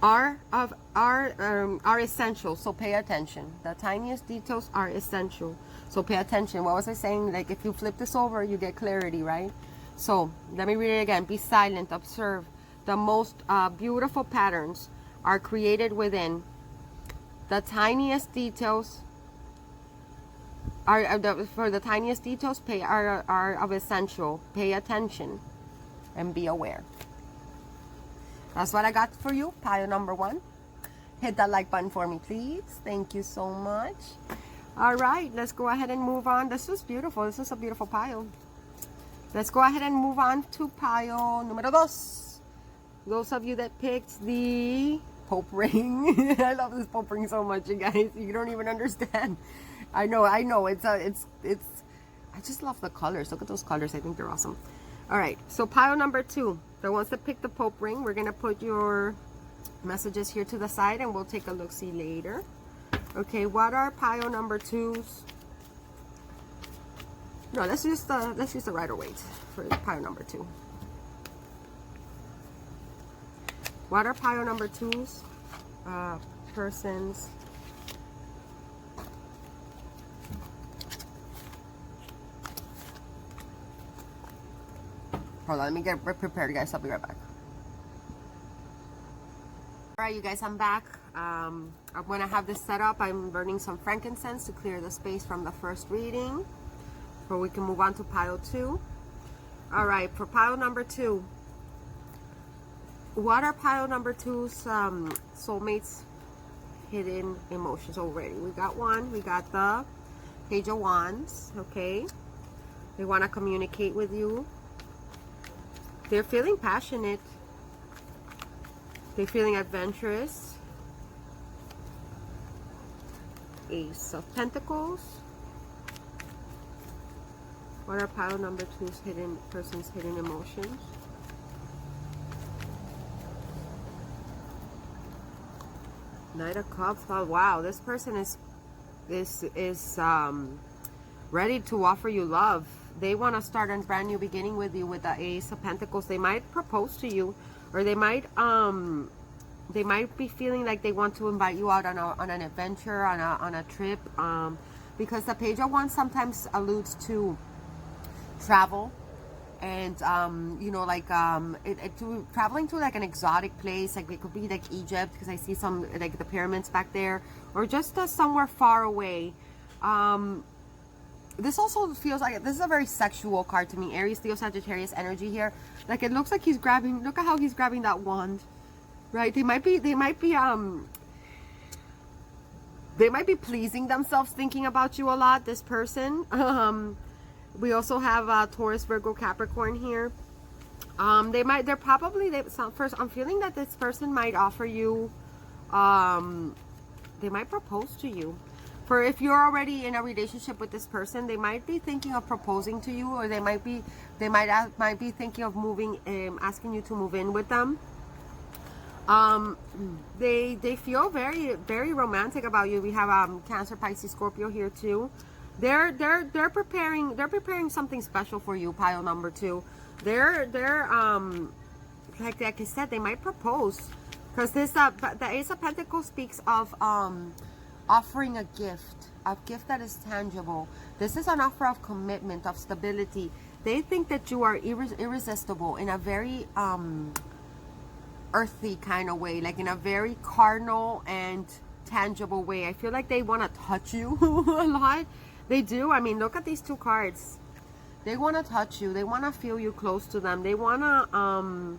are essential, so pay attention. The tiniest details are essential, so pay attention. What was I saying? Like, if you flip this over, you get clarity, right? So let me read it again. Be silent, observe. The most beautiful patterns are created within. The tiniest details are of essential. Pay attention and be aware. That's what I got for you, pile number one. Hit that like button for me, please. Thank you so much. All right, let's go ahead and move on. This is beautiful. This is a beautiful pile. Let's go ahead and move on to pile numero dos. Those of you that picked the Pope ring. I love this Pope ring so much, you guys. You don't even understand. I know. It's I just love the colors. Look at those colors. I think they're awesome. All right, so pile number two. The ones that pick the Pope ring, we're gonna put your messages here to the side, and we'll take a look-see later. Okay, what are pile number twos? No, let's use the Rider-Waite for pile number two. What are pile number twos? Persons. Hold on, let me get prepared, guys. I'll be right back. All right, you guys, I'm back. I'm gonna have this set up. I'm burning some frankincense to clear the space from the first reading, before we can move on to pile two. All right, for pile number two, what are pile number two's soulmates hidden emotions already? We got one. We got the Page of Wands. Okay, they want to communicate with you. They're feeling passionate. They're feeling adventurous. Ace of Pentacles. What are pile number two's person's hidden emotions? Knight of Cups. Oh, wow, this person is ready to offer you love. They want to start a brand new beginning with you with the Ace of Pentacles. They might propose to you, or they might be feeling like they want to invite you out on an adventure, on a trip, because the Page of Wands sometimes alludes to travel, and traveling to like an exotic place. Like it could be like Egypt, because I see some like the pyramids back there, or just somewhere far away. This also feels like this is a very sexual card to me. Aries, Leo, Sagittarius energy here. Like it looks like he's grabbing. Look at how he's grabbing that wand, right? They might be pleasing themselves, thinking about you a lot. This person. We also have Taurus, Virgo, Capricorn here. First, I'm feeling that this person might offer you. They might propose to you. For if you're already in a relationship with this person, they might be thinking of proposing to you, or they might be thinking of moving, asking you to move in with them. They feel very, very romantic about you. We have Cancer, Pisces, Scorpio here too. They're preparing something special for you, pile number two. They're like I said, they might propose, because this the Ace of Pentacles speaks of offering a gift that is tangible. This is an offer of commitment, of stability. They think that you are irresistible in a very earthy kind of way, like in a very carnal and tangible way. I feel like they want to touch you a lot. They do. I mean, look at these two cards. They want to touch you. They want to feel you close to them. They want to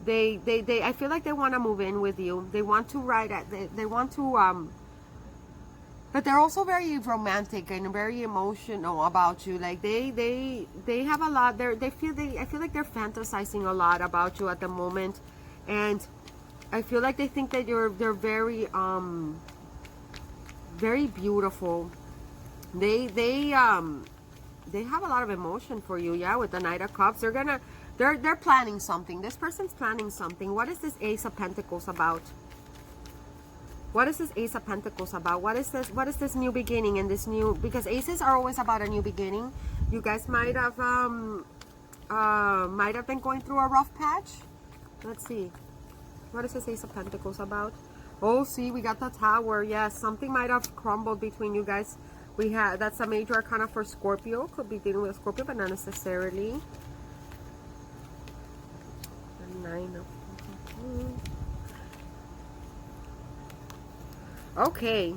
I feel like they want to move in with you. They want to they want to but they're also very romantic and very emotional about you. Like they have a lot. I feel like they're fantasizing a lot about you at the moment, and I feel like they think that they're very very beautiful. They have a lot of emotion for you. Yeah, with the Knight of Cups, they're planning something. This person's planning something. What is this Ace of Pentacles about? What is this Ace of Pentacles about? What is this new beginning and this new, because aces are always about a new beginning. You guys might have been going through a rough patch. Let's see. What is this Ace of Pentacles about? Oh, see, we got the Tower. Yes, something might have crumbled between you guys. That's a major arcana for Scorpio. Could be dealing with Scorpio, but not necessarily. The 9 of Pentacles. Okay.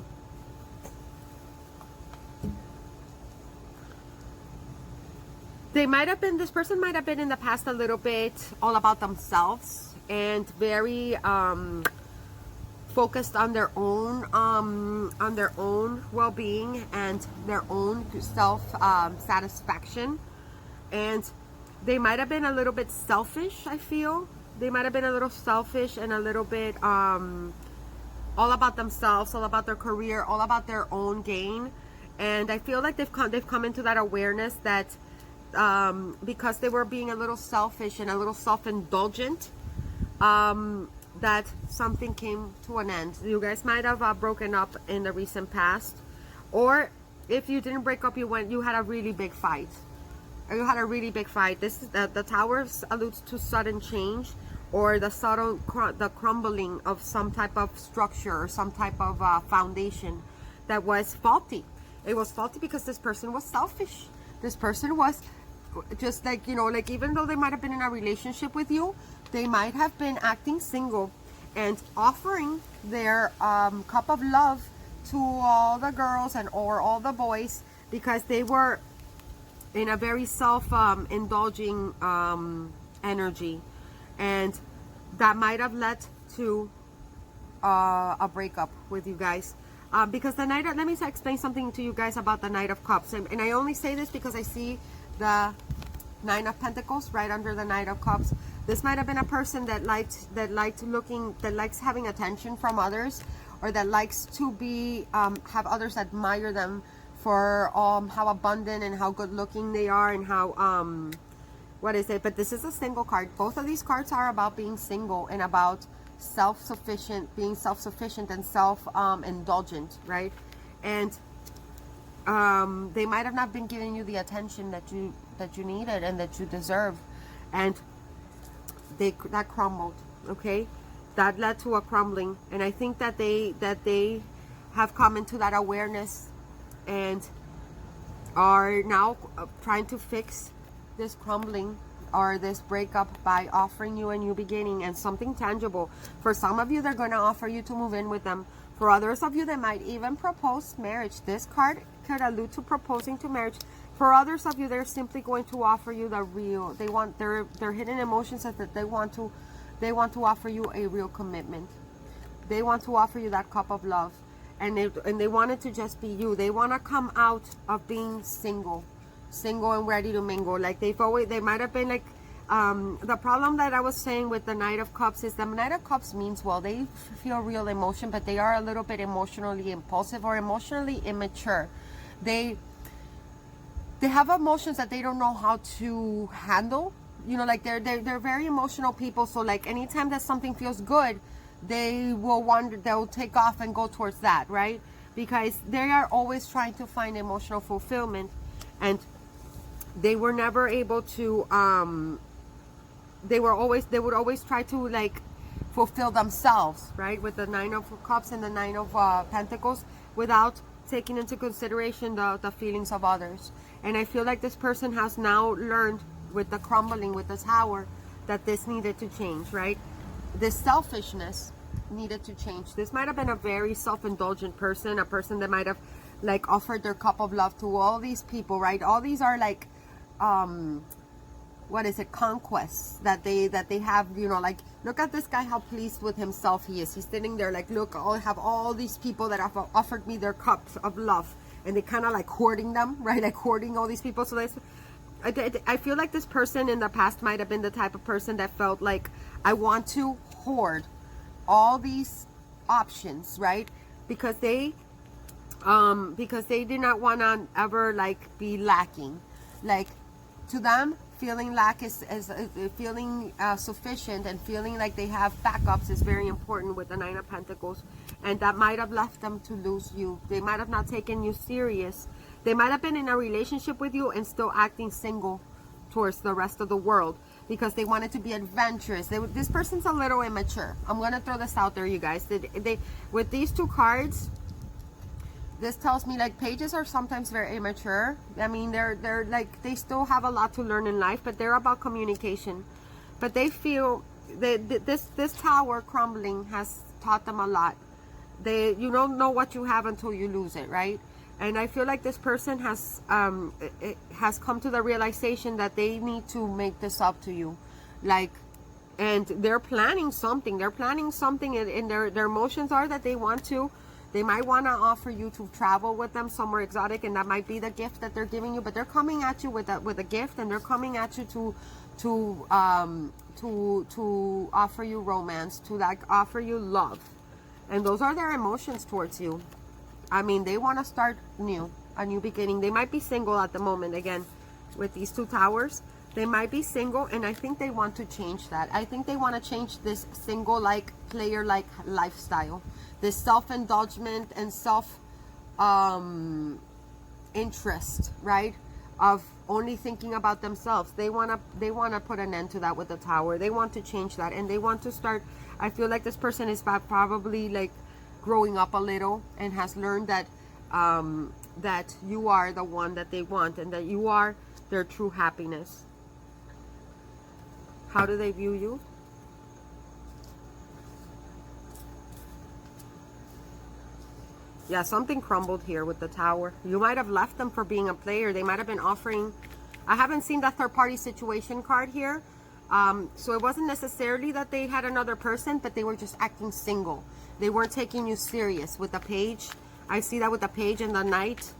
This person might have been in the past a little bit all about themselves and very focused on their own well-being and their own self satisfaction. And they might have been a little bit selfish, I feel. They might have been a little selfish and a little bit all about themselves, all about their career, all about their own gain. And I feel like they've come into that awareness that because they were being a little selfish and a little self-indulgent, that something came to an end. You guys might have broken up in the recent past, or if you didn't break up, you had a really big fight. You had a really big fight. This is the Tower alludes to sudden change, or the crumbling of some type of structure or some type of foundation that was faulty. It was faulty because this person was selfish. This person was just like, like even though they might have been in a relationship with you, they might have been acting single and offering their cup of love to all the girls or all the boys, because they were in a very self-indulging energy. And that might have led to a breakup with you guys. Because the Knight of, let me explain something to you guys about the Knight of Cups. And I only say this because I see the Nine of Pentacles right under the Knight of Cups. This might have been a person that likes having attention from others, or that likes to be have others admire them for how abundant and how good looking they are, and how what is it? But this is a single card. Both of these cards are about being single and about being self-sufficient and self-indulgent, right? And they might have not been giving you the attention that you needed and that you deserve, and that crumbled. Okay, that led to a crumbling. And I think that they have come into that awareness and are now trying to fix this crumbling or this breakup by offering you a new beginning and something tangible. For some of you, they're going to offer you to move in with them. For others of you, they might even propose marriage. This card could allude to proposing to marriage. For others of you, they're simply going to offer you the real. They want their hidden emotions, that they want to offer you a real commitment. They want to offer you that cup of love, and they want it to just be you. They want to come out of being single and ready to mingle. Like they might have been like the problem that I was saying with the Knight of Cups is the Knight of Cups means well. They feel real emotion, but they are a little bit emotionally impulsive or emotionally immature. They have emotions that they don't know how to handle. Like they're very emotional people. So like anytime that something feels good, they'll take off and go towards that, right? Because they are always trying to find emotional fulfillment, and they were never able to they would always try to like fulfill themselves, right? With the Nine of Cups and the Nine of Pentacles, without taking into consideration the feelings of others. And I feel like this person has now learned with the crumbling, with the tower, that this needed to change, right? This selfishness needed to change. This might have been a very self-indulgent person, a person that might have like offered their cup of love to all these people, right? All these are like what is it, conquests that they have, you know, like look at this guy, how pleased with himself he is. He's sitting there like, look, I have all these people that have offered me their cups of love, and they kind of like hoarding them, right? Like hoarding all these people. So I feel like this person in the past might have been the type of person that felt like, I want to hoard all these options, right? Because they did not want to ever like be lacking. Like to them, feeling lack is feeling sufficient and feeling like they have backups is very important with the Nine of Pentacles. And that might have left them to lose you. They might have not taken you serious. They might have been in a relationship with you and still acting single towards the rest of the world because they wanted to be adventurous. This person's a little immature. I'm going to throw this out there, you guys. With these two cards, this tells me like pages are sometimes very immature. I mean, they're like, they still have a lot to learn in life, but they're about communication. But they feel that this tower crumbling has taught them a lot. You don't know what you have until you lose it, right? And I feel like this person has come to the realization that they need to make this up to you, like, and they're planning something. They're planning something, and their emotions are that they might want to offer you to travel with them somewhere exotic, and that might be the gift that they're giving you. But they're coming at you with a gift, and they're coming at you to offer you romance, to like offer you love, and those are their emotions towards you. I mean, they want to start new, a new beginning. They might be single at the moment. Again, with these two towers, they might be single, and I think they want to change that. I think they want to change this single-like, player-like lifestyle, this self-indulgence and self-interest, right? Of only thinking about themselves. They want to put an end to that with the tower. They want to change that, and they want to start. I feel like this person is probably like growing up a little and has learned that that you are the one that they want, and that you are their true happiness. How do they view you? Yeah, something crumbled here with the tower. You might have left them for being a player. They might have been offering. I haven't seen the third party situation card here. So it wasn't necessarily that they had another person, but they were just acting single. They weren't taking you serious. With the page, I see that with the page and the knight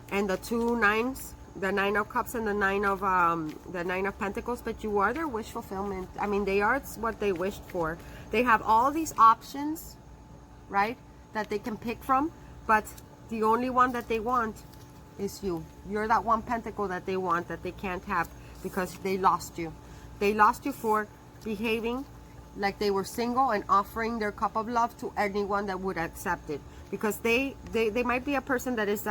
and the two nines, the Nine of Cups and the Nine of Pentacles. But you are their wish fulfillment. I mean, they are what they wished for. They have all these options, right, that they can pick from, but the only one that they want is you. You're that one pentacle that they want, that they can't have because they lost you. They lost you for behaving like they were single and offering their cup of love to anyone that would accept it. Because they might be a person that is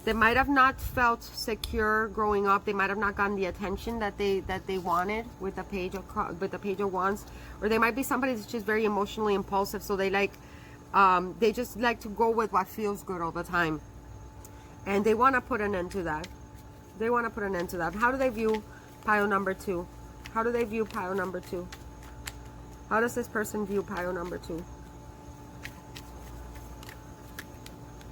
they might have not felt secure growing up. They might have not gotten the attention that they wanted with the page of wands, or they might be somebody that's just very emotionally impulsive. So they they just like to go with what feels good all the time, and they want to put an end to that. They want to put an end to that. How do they view pile number 2? How do they view pile number 2? How does this person view pile number 2?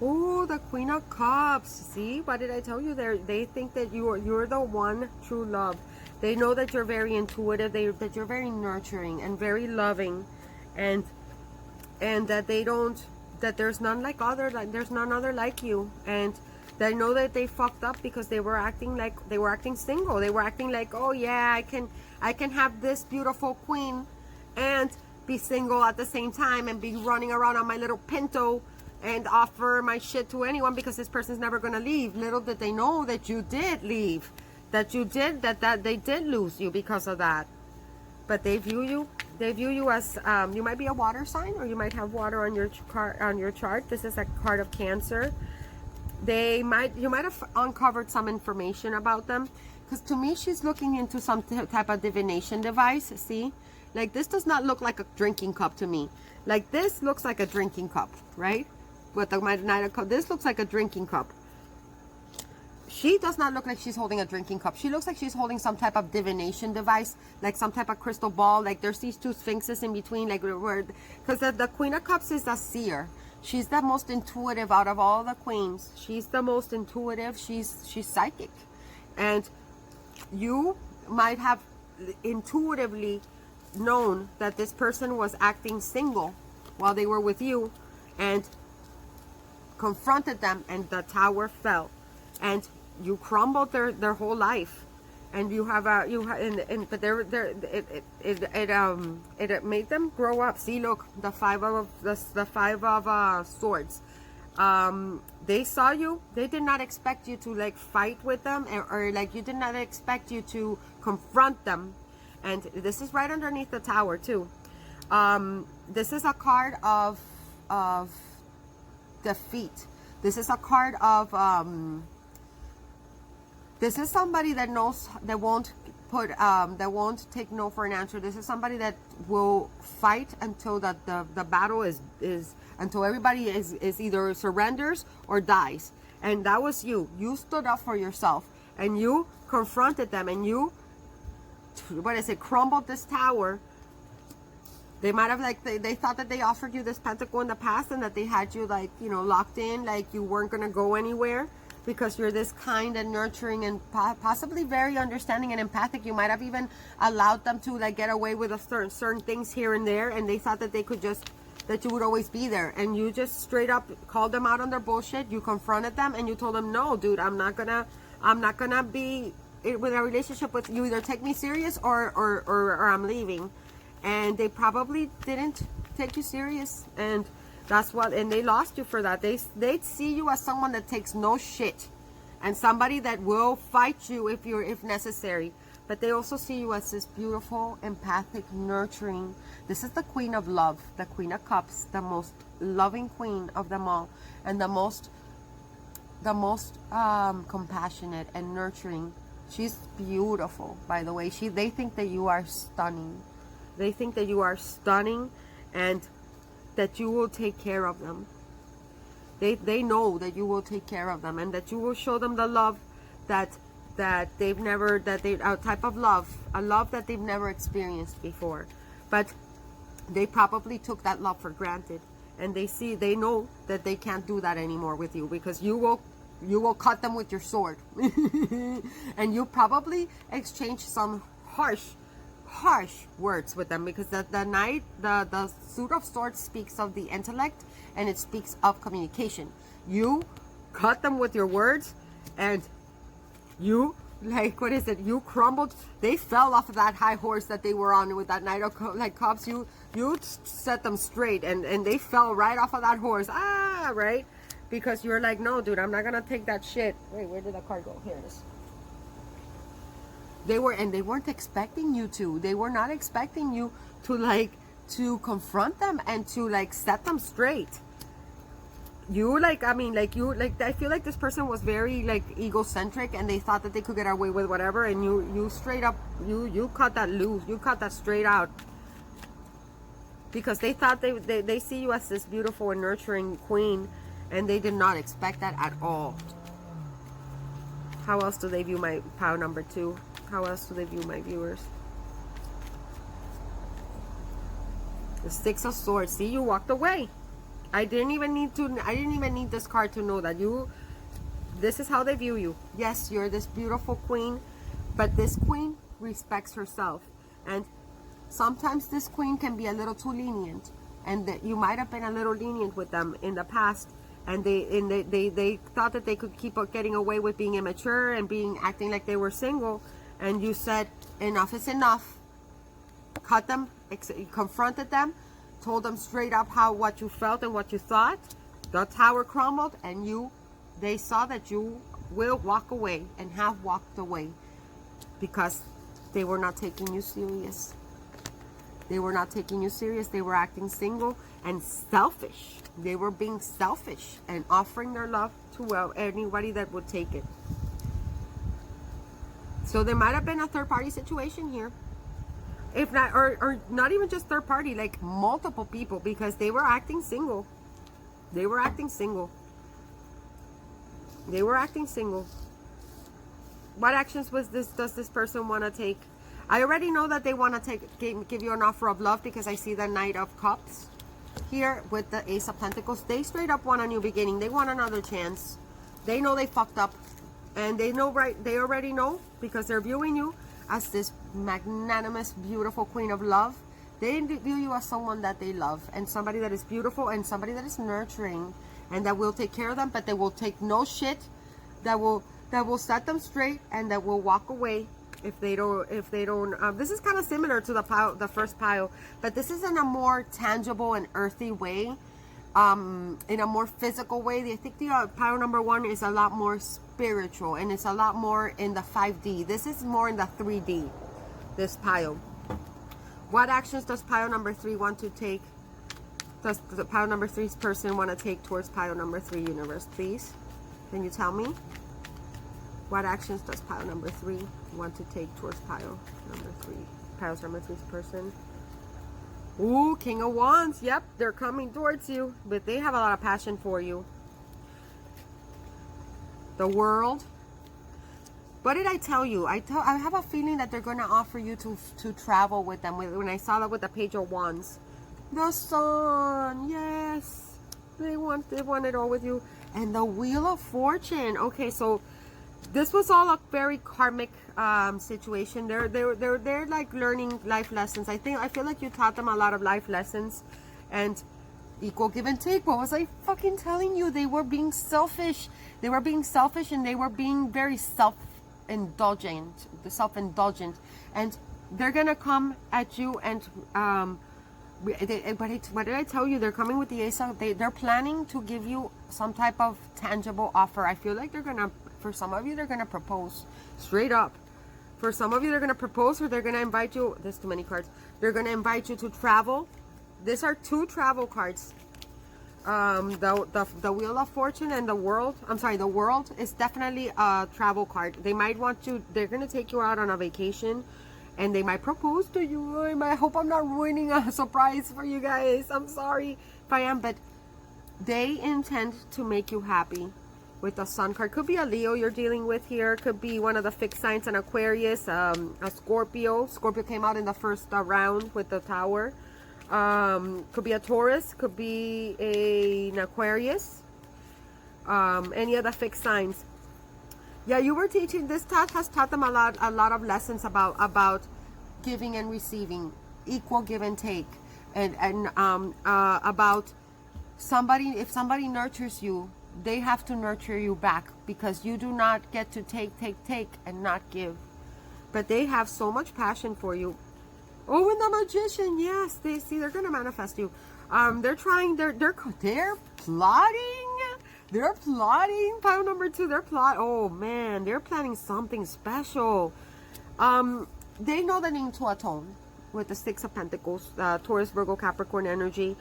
Oh, the Queen of Cups. See, what did I tell you? They think that you're the one true love. They know that you're very intuitive. That you're very nurturing and very loving, and that there's none other like you. And they know that they fucked up because they were acting single. They were acting like, oh yeah, I can have this beautiful queen and be single at the same time and be running around on my little Pinto and offer my shit to anyone because this person's never gonna leave. Little did they know that you did leave, that they did lose you because of that. But they view you as you might be a water sign, or you might have water on your chart. This is a card of Cancer. You might have uncovered some information about them, because to me she's looking into some type of divination device. See, like this does not look like a drinking cup to me. Like this looks like a drinking cup, right? with the Knight of Cups. This looks like a drinking cup. She does not look like she's holding a drinking cup. She looks like she's holding some type of divination device, like some type of crystal ball. Like there's these two sphinxes in between, like because the Queen of Cups is a seer. She's the most intuitive out of all the queens. She's the most intuitive. She's psychic, and you might have intuitively known that this person was acting single while they were with you, and confronted them, and the tower fell, and you crumbled their whole life, and you have a but it made them grow up. See, look, the five of swords. They saw you. They did not expect you to like fight with them, or like you did not expect you to confront them. And this is right underneath the tower too. This is a card of defeat. This is a card of this is somebody that knows, that won't take no for an answer. This is somebody that will fight until the battle is until everybody is either surrenders or dies. And that was you. You stood up for yourself, and you confronted them, and you, crumbled this tower. They might have, like, they thought that they offered you this pentacle in the past, and that they had you, like, you know, locked in, like you weren't going to go anywhere, because you're this kind and nurturing and possibly very understanding and empathic. You might have even allowed them to, like, get away with certain things here and there, and they thought that they could just, that you would always be there. And you just straight up called them out on their bullshit. You confronted them, and you told them, no, dude, I'm not gonna be with a relationship with you. Either take me serious or I'm leaving. And they probably didn't take you serious, and that's what, and they lost you for that. They see you as someone that takes no shit, and somebody that will fight you if necessary. But they also see you as this beautiful, empathic, nurturing. This is the Queen of Love, the Queen of Cups, the most loving queen of them all, and the most compassionate and nurturing. She's beautiful, by the way. They think that you are stunning. They think that you are stunning, and that you will take care of them. They know that you will take care of them, and that you will show them the love that they've never, a type of love, a love that they've never experienced before. But they probably took that love for granted, and they know that they can't do that anymore with you, because you will cut them with your sword. And you probably exchange some harsh words with them, because the suit of swords speaks of the intellect, and it speaks of communication. You cut them with your words, and you, like, what is it, you crumbled. They fell off of that high horse that they were on with that Knight of Cups. You set them straight, and they fell right off of that horse, right, because you're like, no, dude, I'm not gonna take that shit. Wait, where did the card go? Here it is. They weren't expecting you to. They were not expecting you to confront them and to, like, set them straight. I feel like this person was very, like, egocentric, and they thought that they could get away with whatever, and you straight up, you cut that loose. You cut that straight out. Because they thought they see you as this beautiful and nurturing queen, and they did not expect that at all. How else do they view my pile number 2? How else do they view my viewers? The Six of Swords. See, you walked away. I didn't even need this card to know that this is how they view you. Yes, you're this beautiful queen, but this queen respects herself. And sometimes this queen can be a little too lenient, and that you might have been a little lenient with them in the past. And they thought that they could keep getting away with being immature and acting like they were single. And you said, enough is enough. Cut them, confronted them, told them straight up what you felt and what you thought. The tower crumbled, and they saw that you will walk away, and have walked away, because they were not taking you serious. They were not taking you serious. They were acting single and selfish. They were being selfish and offering their love to anybody that would take it. So there might have been a third-party situation here. If not, or not even just third party, like multiple people, because they were acting single. They were acting single. They were acting single. What actions does this person want to take? I already know that they want to give you an offer of love, because I see the Knight of Cups here with the Ace of Pentacles. They straight up want a new beginning. They want another chance. They know they fucked up, and they know, right? They already know, because they're viewing you as this magnanimous, beautiful queen of love. They view you as someone that they love, and somebody that is beautiful, and somebody that is nurturing, and that will take care of them, but they will take no shit. That will set them straight, and that will walk away if they don't. This is kind of similar to the first pile, but this is in a more tangible and earthy way, in a more physical way. I think the pile number 1 is a lot more spiritual, and it's a lot more in the 5D. This is more in the 3D, this pile. What actions does pile number 3 want to take? Does the pile number 3's person want to take towards pile number 3, universe, please? Can you tell me? What actions does pile number 3 want to take towards pile number 3? Piles number 3's person. Ooh, King of Wands. Yep, they're coming towards you, but they have a lot of passion for you. The World. What did I tell you? I have a feeling that they're going to offer you to travel with them. When I saw that with the Page of Wands. The Sun. Yes. They want it all with you. And the Wheel of Fortune. Okay, so this was all a very karmic situation. They're like learning life lessons. I feel like you taught them a lot of life lessons, and equal give and take. What was I fucking telling you? They were being selfish. They were being selfish, and they were being very self-indulgent, and they're gonna come at you. And what did I tell you? They're coming with the Ace of. They're planning to give you some type of tangible offer. I feel like they're gonna. For some of you, they're going to propose straight up. For some of you, they're going to propose, or they're going to invite you. There's too many cards. They're going to invite you to travel. These are 2 travel cards. The Wheel of Fortune and the World. I'm sorry, the World is definitely a travel card. They might want to, they're going to take you out on a vacation, and they might propose to you. I hope I'm not ruining a surprise for you guys. I'm sorry if I am, but they intend to make you happy. With the Sun card, could be a Leo you're dealing with here, could be one of the fixed signs, an Aquarius, a Scorpio. Scorpio came out in the first round with the Tower. Could be a Taurus, could be an Aquarius, any of the fixed signs. Yeah, you were teaching, this has taught them a lot of lessons about giving and receiving, equal give and take, and about somebody, if somebody nurtures you, they have to nurture you back, because you do not get to take and not give. But they have so much passion for you. Oh, and the Magician, yes, they're gonna manifest you. They're trying, they're plotting. They're plotting. Pile number 2, oh man, they're planning something special. They know the name to atone with the 6 of Pentacles, Taurus, Virgo, Capricorn energy.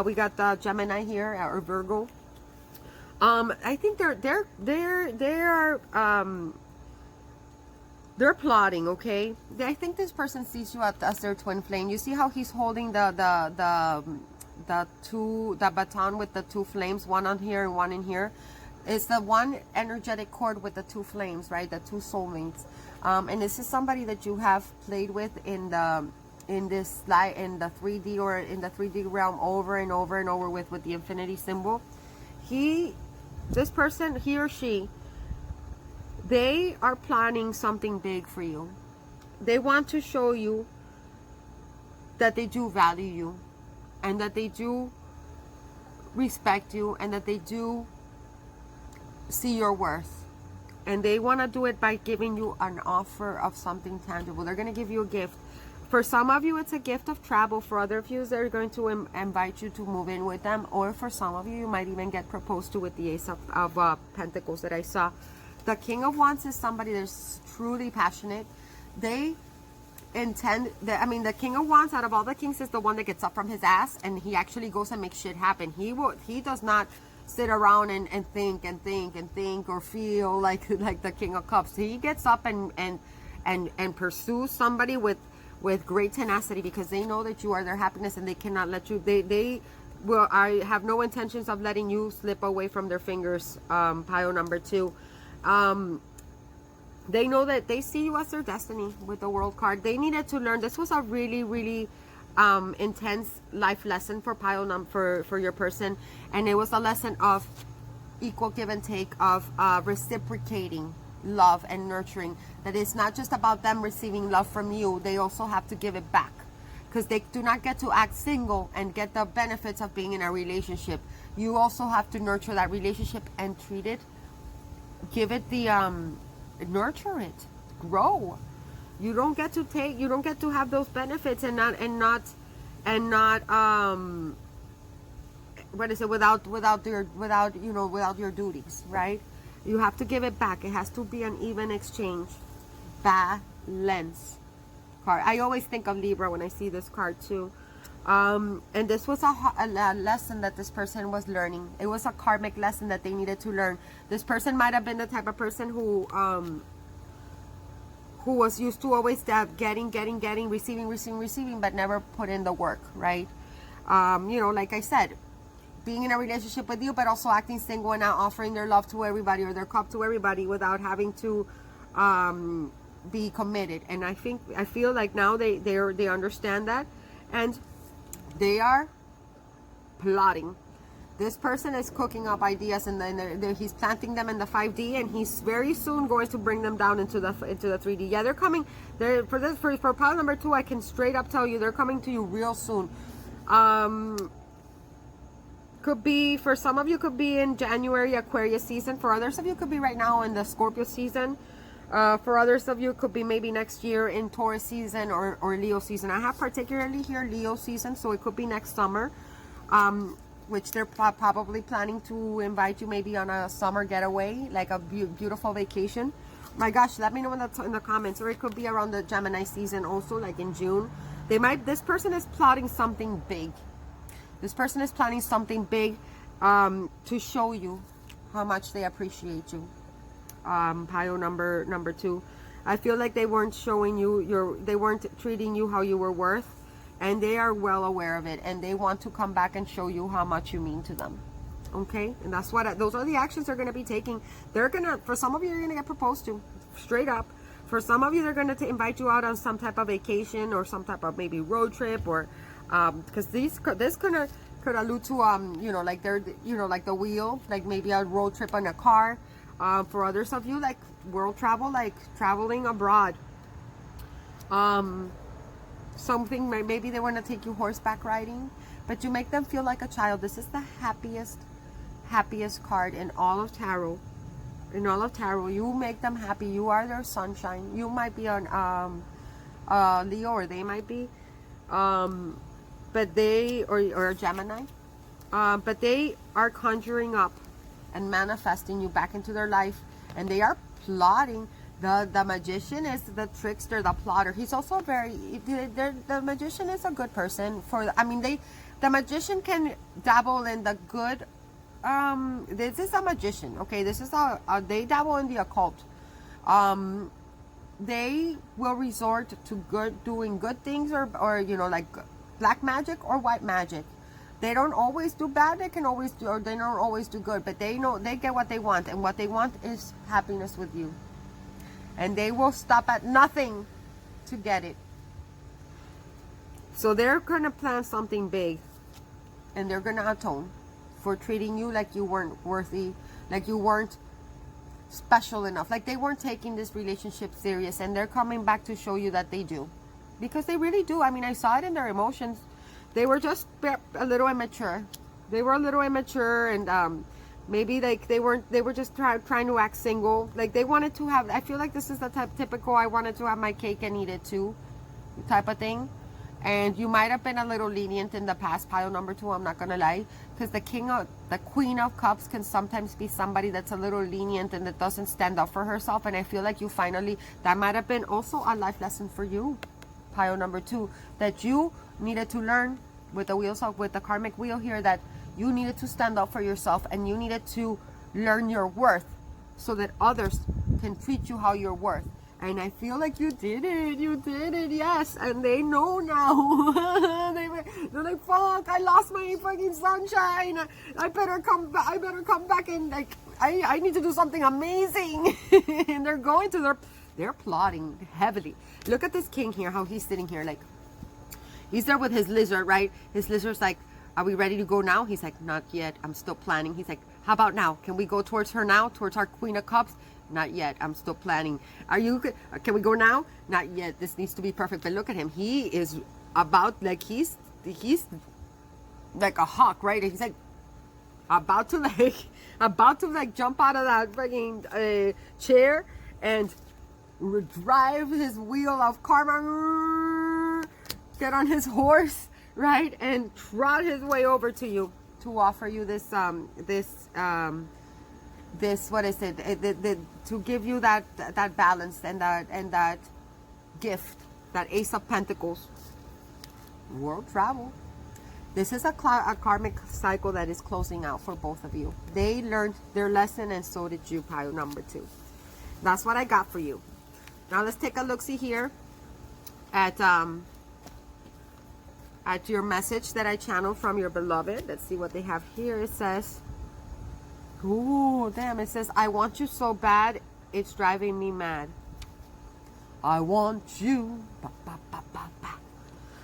We got the Gemini here, or Virgo. I think they're plotting, okay? I think this person sees you as their twin flame. You see how he's holding the baton with the 2 flames, one on here and one in here. It's the one energetic cord with the 2 flames, right? The 2 soulmates. And this is somebody that you have played with in the 3D or in the 3D realm over and over and over with the infinity symbol. This person, he or she, they are planning something big for you. They want to show you that they do value you, and that they do respect you, and that they do see your worth. And they want to do it by giving you an offer of something tangible. They're going to give you a gift. For some of you, it's a gift of travel. For other of you, they're going to invite you to move in with them. Or for some of you, you might even get proposed to with the Ace of Pentacles that I saw. The King of Wands is somebody that's truly passionate. They intend, the King of Wands, out of all the kings, is the one that gets up from his ass, and he actually goes and makes shit happen. He does not sit around and think or feel like the King of Cups. He gets up and pursues somebody with great tenacity, because they know that you are their happiness, and they cannot let you, they I have no intentions of letting you slip away from their fingers. Pile number 2. They know that they see you as their destiny with the World card. They needed to learn. This was a really, really intense life lesson for for your person, and it was a lesson of equal give and take, of reciprocating love and nurturing. That it's not just about them receiving love from you, they also have to give it back, because they do not get to act single and get the benefits of being in a relationship. You also have to nurture that relationship and treat it, give it the nurture it, grow. You don't get to have those benefits and not what is it, without your duties, right? You have to give it back. It has to be an even exchange. Balance card. I always think of Libra when I see this card too. And this was a lesson that this person was learning. It was a karmic lesson that they needed to learn. This person might have been the type of person who was used to always getting, receiving, but never put in the work, right? Like I said, being in a relationship with you, but also acting single and not offering their love to everybody or their cup to everybody without having to be committed. And I feel like now they understand that, and they are plotting. This person is cooking up ideas, and then he's planting them in the 5D, and he's very soon going to bring them down into the 3D. Yeah, they're coming. For pile number 2, I can straight up tell you they're coming to you real soon. Could be, for some of you, could be in January, Aquarius season. For others of you, could be right now in the Scorpio season. For others of you, could be maybe next year in Taurus season or Leo season. I have particularly here Leo season, so it could be next summer, which they're probably planning to invite you maybe on a summer getaway, like a beautiful vacation. My gosh, let me know in the comments. Or it could be around the Gemini season also, like in June. This person is plotting something big. This person is planning something big to show you how much they appreciate you. Pile number 2. I feel like they weren't showing you they weren't treating you how you were worth, and they are well aware of it, and they want to come back and show you how much you mean to them. Okay, and that's what those are the actions they're going to be taking. For some of you, you're going to get proposed to, straight up. For some of you, they're going to invite you out on some type of vacation or some type of maybe road trip, or because this could allude to like like the wheel, like maybe a road trip on a car. For others of you, like world travel, like traveling abroad. Something, maybe they want to take you horseback riding, but you make them feel like a child. This is the happiest card in all of tarot. In all of tarot, you make them happy. You are their sunshine. You might be on Leo, or they might be, but they or a Gemini, but they are conjuring up and manifesting you back into their life, and they are plotting. The magician is the trickster, the plotter. He's also the magician is a good person. The magician can dabble in the good. This is a magician, okay? This is they dabble in the occult. They will resort to doing good things, or like black magic or white magic. They don't always do bad. They don't always do good, but they know they get what they want, and what they want is happiness with you. And they will stop at nothing to get it. So they're going to plan something big, and they're going to atone for treating you like you weren't worthy, like you weren't special enough, like they weren't taking this relationship serious, and they're coming back to show you that they do, because they really do. I mean, I saw it in their emotions. They were just a little immature. They were a little immature, and maybe like they were just trying to act single. Like they wanted to have, I feel like this is the typical I wanted to have my cake and eat it too type of thing. And you might have been a little lenient in the past, pile number 2, I'm not gonna lie, because the Queen of Cups can sometimes be somebody that's a little lenient and that doesn't stand up for herself. And I feel like that might have been also a life lesson for you, pile number 2, that you needed to learn with the karmic wheel here, that you needed to stand up for yourself, and you needed to learn your worth so that others can treat you how you're worth. And I feel like you did it, yes. And they know now. They're like, fuck, I lost my fucking sunshine. I better come back and like, I need to do something amazing. And they're plotting heavily. Look at this king here, how he's sitting here, like, he's there with his lizard, right? His lizard's like, are we ready to go now? He's like, not yet, I'm still planning. He's like, how about now? Can we go towards her now? Towards our Queen of Cups? Not yet, I'm still planning. Can we go now? Not yet, this needs to be perfect. But look at him, he is about, like, he's like a hawk, right? He's like about to jump out of that fucking chair and drive his wheel of karma, get on his horse, right, and trot his way over to you to offer you this what is it, to give you that balance and that gift, that Ace of Pentacles, world travel. This is a karmic cycle that is closing out for both of you. They learned their lesson, and so did you, pile number 2. That's what I got for you. Now let's take a look-see here at your message that I channeled from your beloved. Let's see what they have here. It says, ooh, damn, it says, I want you so bad, it's driving me mad. I want you, ba, ba, ba, ba, ba.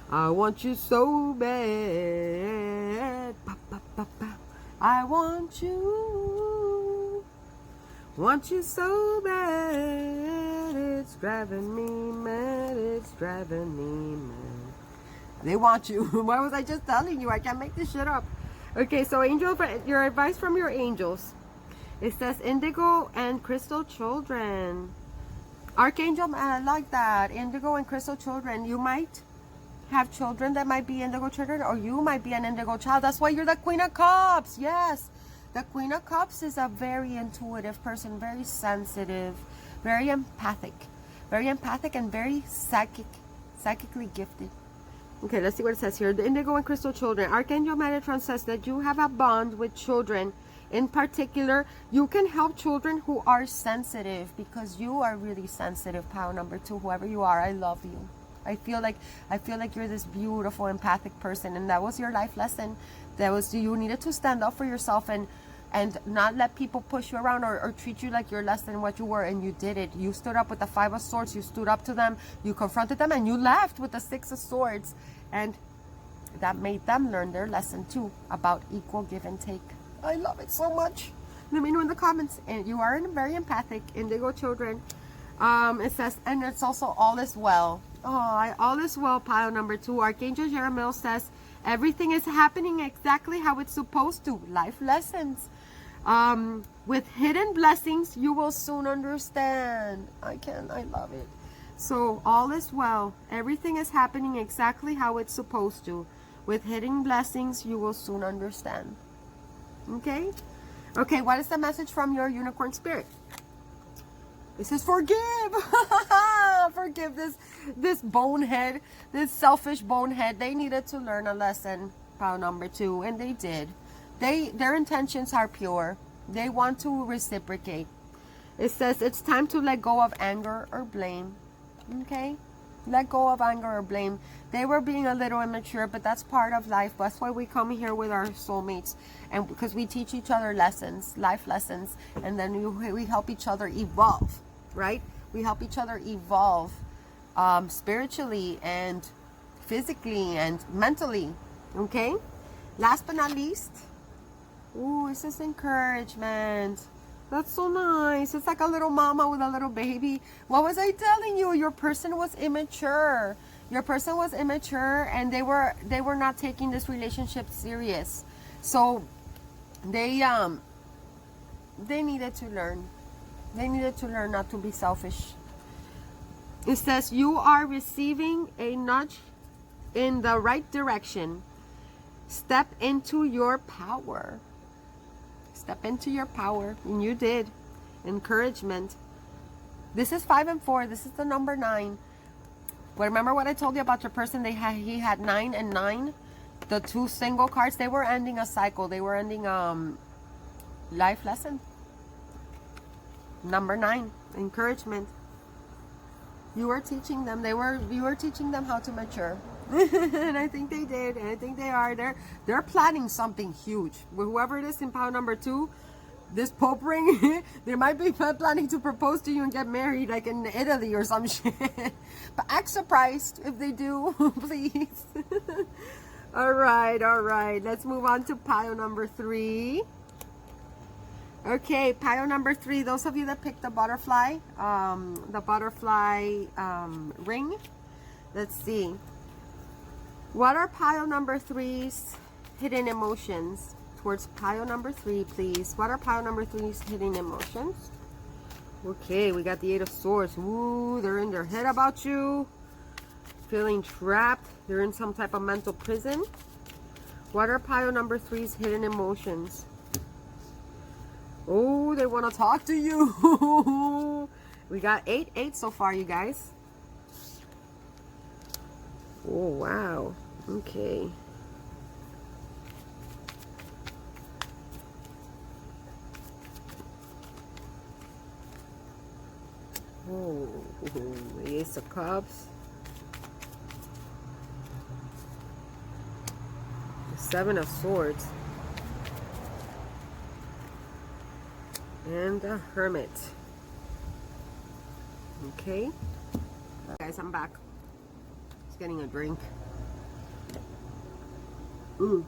I want you so bad, ba, ba, ba, ba. I want you so bad, it's driving me mad, it's driving me mad. They want you. Why was I just telling you? I can't make this shit up. Okay, so angel, your advice from your angels. It says indigo and crystal children. Archangel, I like that. Indigo and crystal children. You might have children that might be indigo children, or you might be an indigo child. That's why you're the Queen of Cups. Yes. The Queen of Cups is a very intuitive person, very sensitive, very empathic and very psychically gifted. Okay, let's see what it says here. The indigo and crystal children. Archangel Metatron says that you have a bond with children. In particular, you can help children who are sensitive, because you are really sensitive, pile number 2. Whoever you are, I love you. I feel like you're this beautiful, empathic person, and that was your life lesson. That was, you needed to stand up for yourself and not let people push you around or treat you like you're less than what you were, and you did it. You stood up with the 5 of Swords, you stood up to them, you confronted them, and you left with the 6 of Swords, and that made them learn their lesson too, about equal give and take. I love it so much. Let me know in the comments. And you are very empathic, indigo children. It says, and it's also all is well. Oh, all is well, pile number 2. Archangel Jeremiah says, everything is happening exactly how it's supposed to. Life lessons. With hidden blessings, you will soon understand. I love it. So all is well. Everything is happening exactly how it's supposed to. With hidden blessings, you will soon understand. Okay? Okay, what is the message from your unicorn spirit? It says, forgive. Forgive this bonehead, this selfish bonehead. They needed to learn a lesson, pile number 2, and they did. Their intentions are pure. They want to reciprocate. It says it's time to let go of anger or blame. Okay? Let go of anger or blame. They were being a little immature, but that's part of life. That's why we come here with our soulmates, and because we teach each other lessons, life lessons, and then we help each other evolve, right? We help each other evolve spiritually and physically and mentally. Okay? Last but not least, ooh, it says encouragement. That's so nice. It's like a little mama with a little baby. What was I telling you? Your person was immature. Your person was immature, and they were not taking this relationship serious. So they needed to learn. They needed to learn not to be selfish. It says you are receiving a nudge in the right direction. Step into your power. Step into your power, and you did. Encouragement. This is 5 and 4. This is the number 9. But remember what I told you about your person? He had 9 and 9. The 2 single cards. They were ending a cycle. They were ending life lesson. Number 9. Encouragement. You were teaching them. You were teaching them how to mature. And I think they did. And I think they are. They're planning something huge. With whoever it is in pile number 2, this Pope ring, they might be planning to propose to you and get married like in Italy or some shit. But act surprised if they do, please. All right. Let's move on to pile number 3. Okay, pile number 3. Those of you that picked the butterfly ring. Let's see. What are pile number 3's hidden emotions? Towards pile number 3, please. What are pile number 3's hidden emotions? Okay, we got the 8 of Swords. Ooh, they're in their head about you. Feeling trapped. They're in some type of mental prison. What are pile number 3's hidden emotions? Oh, they want to talk to you. We got 8 so far, you guys. Oh, wow. Okay. Oh, the Ace of Cups. The 7 of Swords. And the Hermit. Okay. Guys, I'm back. Just getting a drink. I'm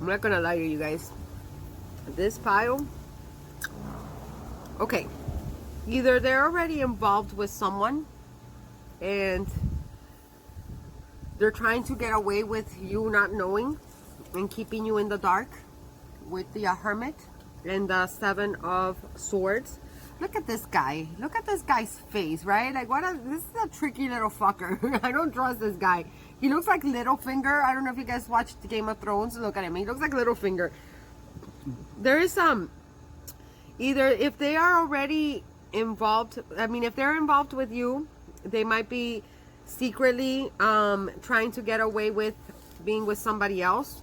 not gonna lie to you guys. This pile. Okay. Either they're already involved with someone and they're trying to get away with you not knowing and keeping you in the dark with the Hermit and the 7 of Swords. Look at this guy. Look at this guy's face, right? Like, this is a tricky little fucker. I don't trust this guy. He looks like Littlefinger. I don't know if you guys watched Game of Thrones. Look at him. He looks like Littlefinger. There is either if they are already involved, I mean, if they're involved with you, they might be secretly trying to get away with being with somebody else,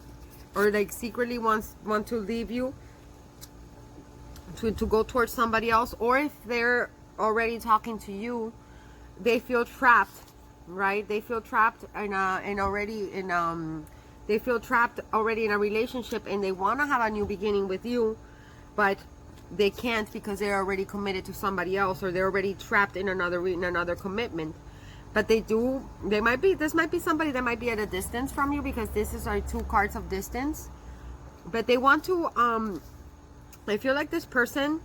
or like secretly want to leave you to go towards somebody else. Or if they're already talking to you, they feel trapped, right? They feel trapped they feel trapped already in a relationship, and they want to have a new beginning with you, but they can't because they're already committed to somebody else, or they're already trapped in another commitment. But this might be somebody that might be at a distance from you, because this is our 2 cards of distance. But they want to I feel like this person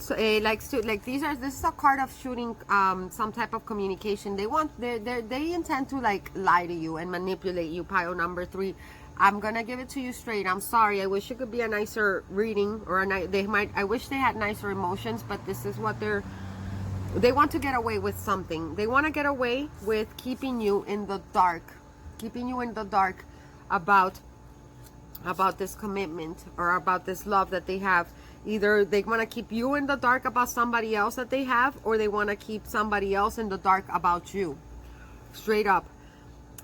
likes to, like, this is a card of shooting some type of communication. They intend to like lie to you and manipulate you, pile number 3. I'm gonna give it to you straight. I'm sorry. I wish it could be a nicer reading, or I wish they had nicer emotions, but this is what they want to get away with something. They want to get away with keeping you in the dark, about this commitment or about this love that they have. Either they want to keep you in the dark about somebody else that they have, or they want to keep somebody else in the dark about you. Straight up.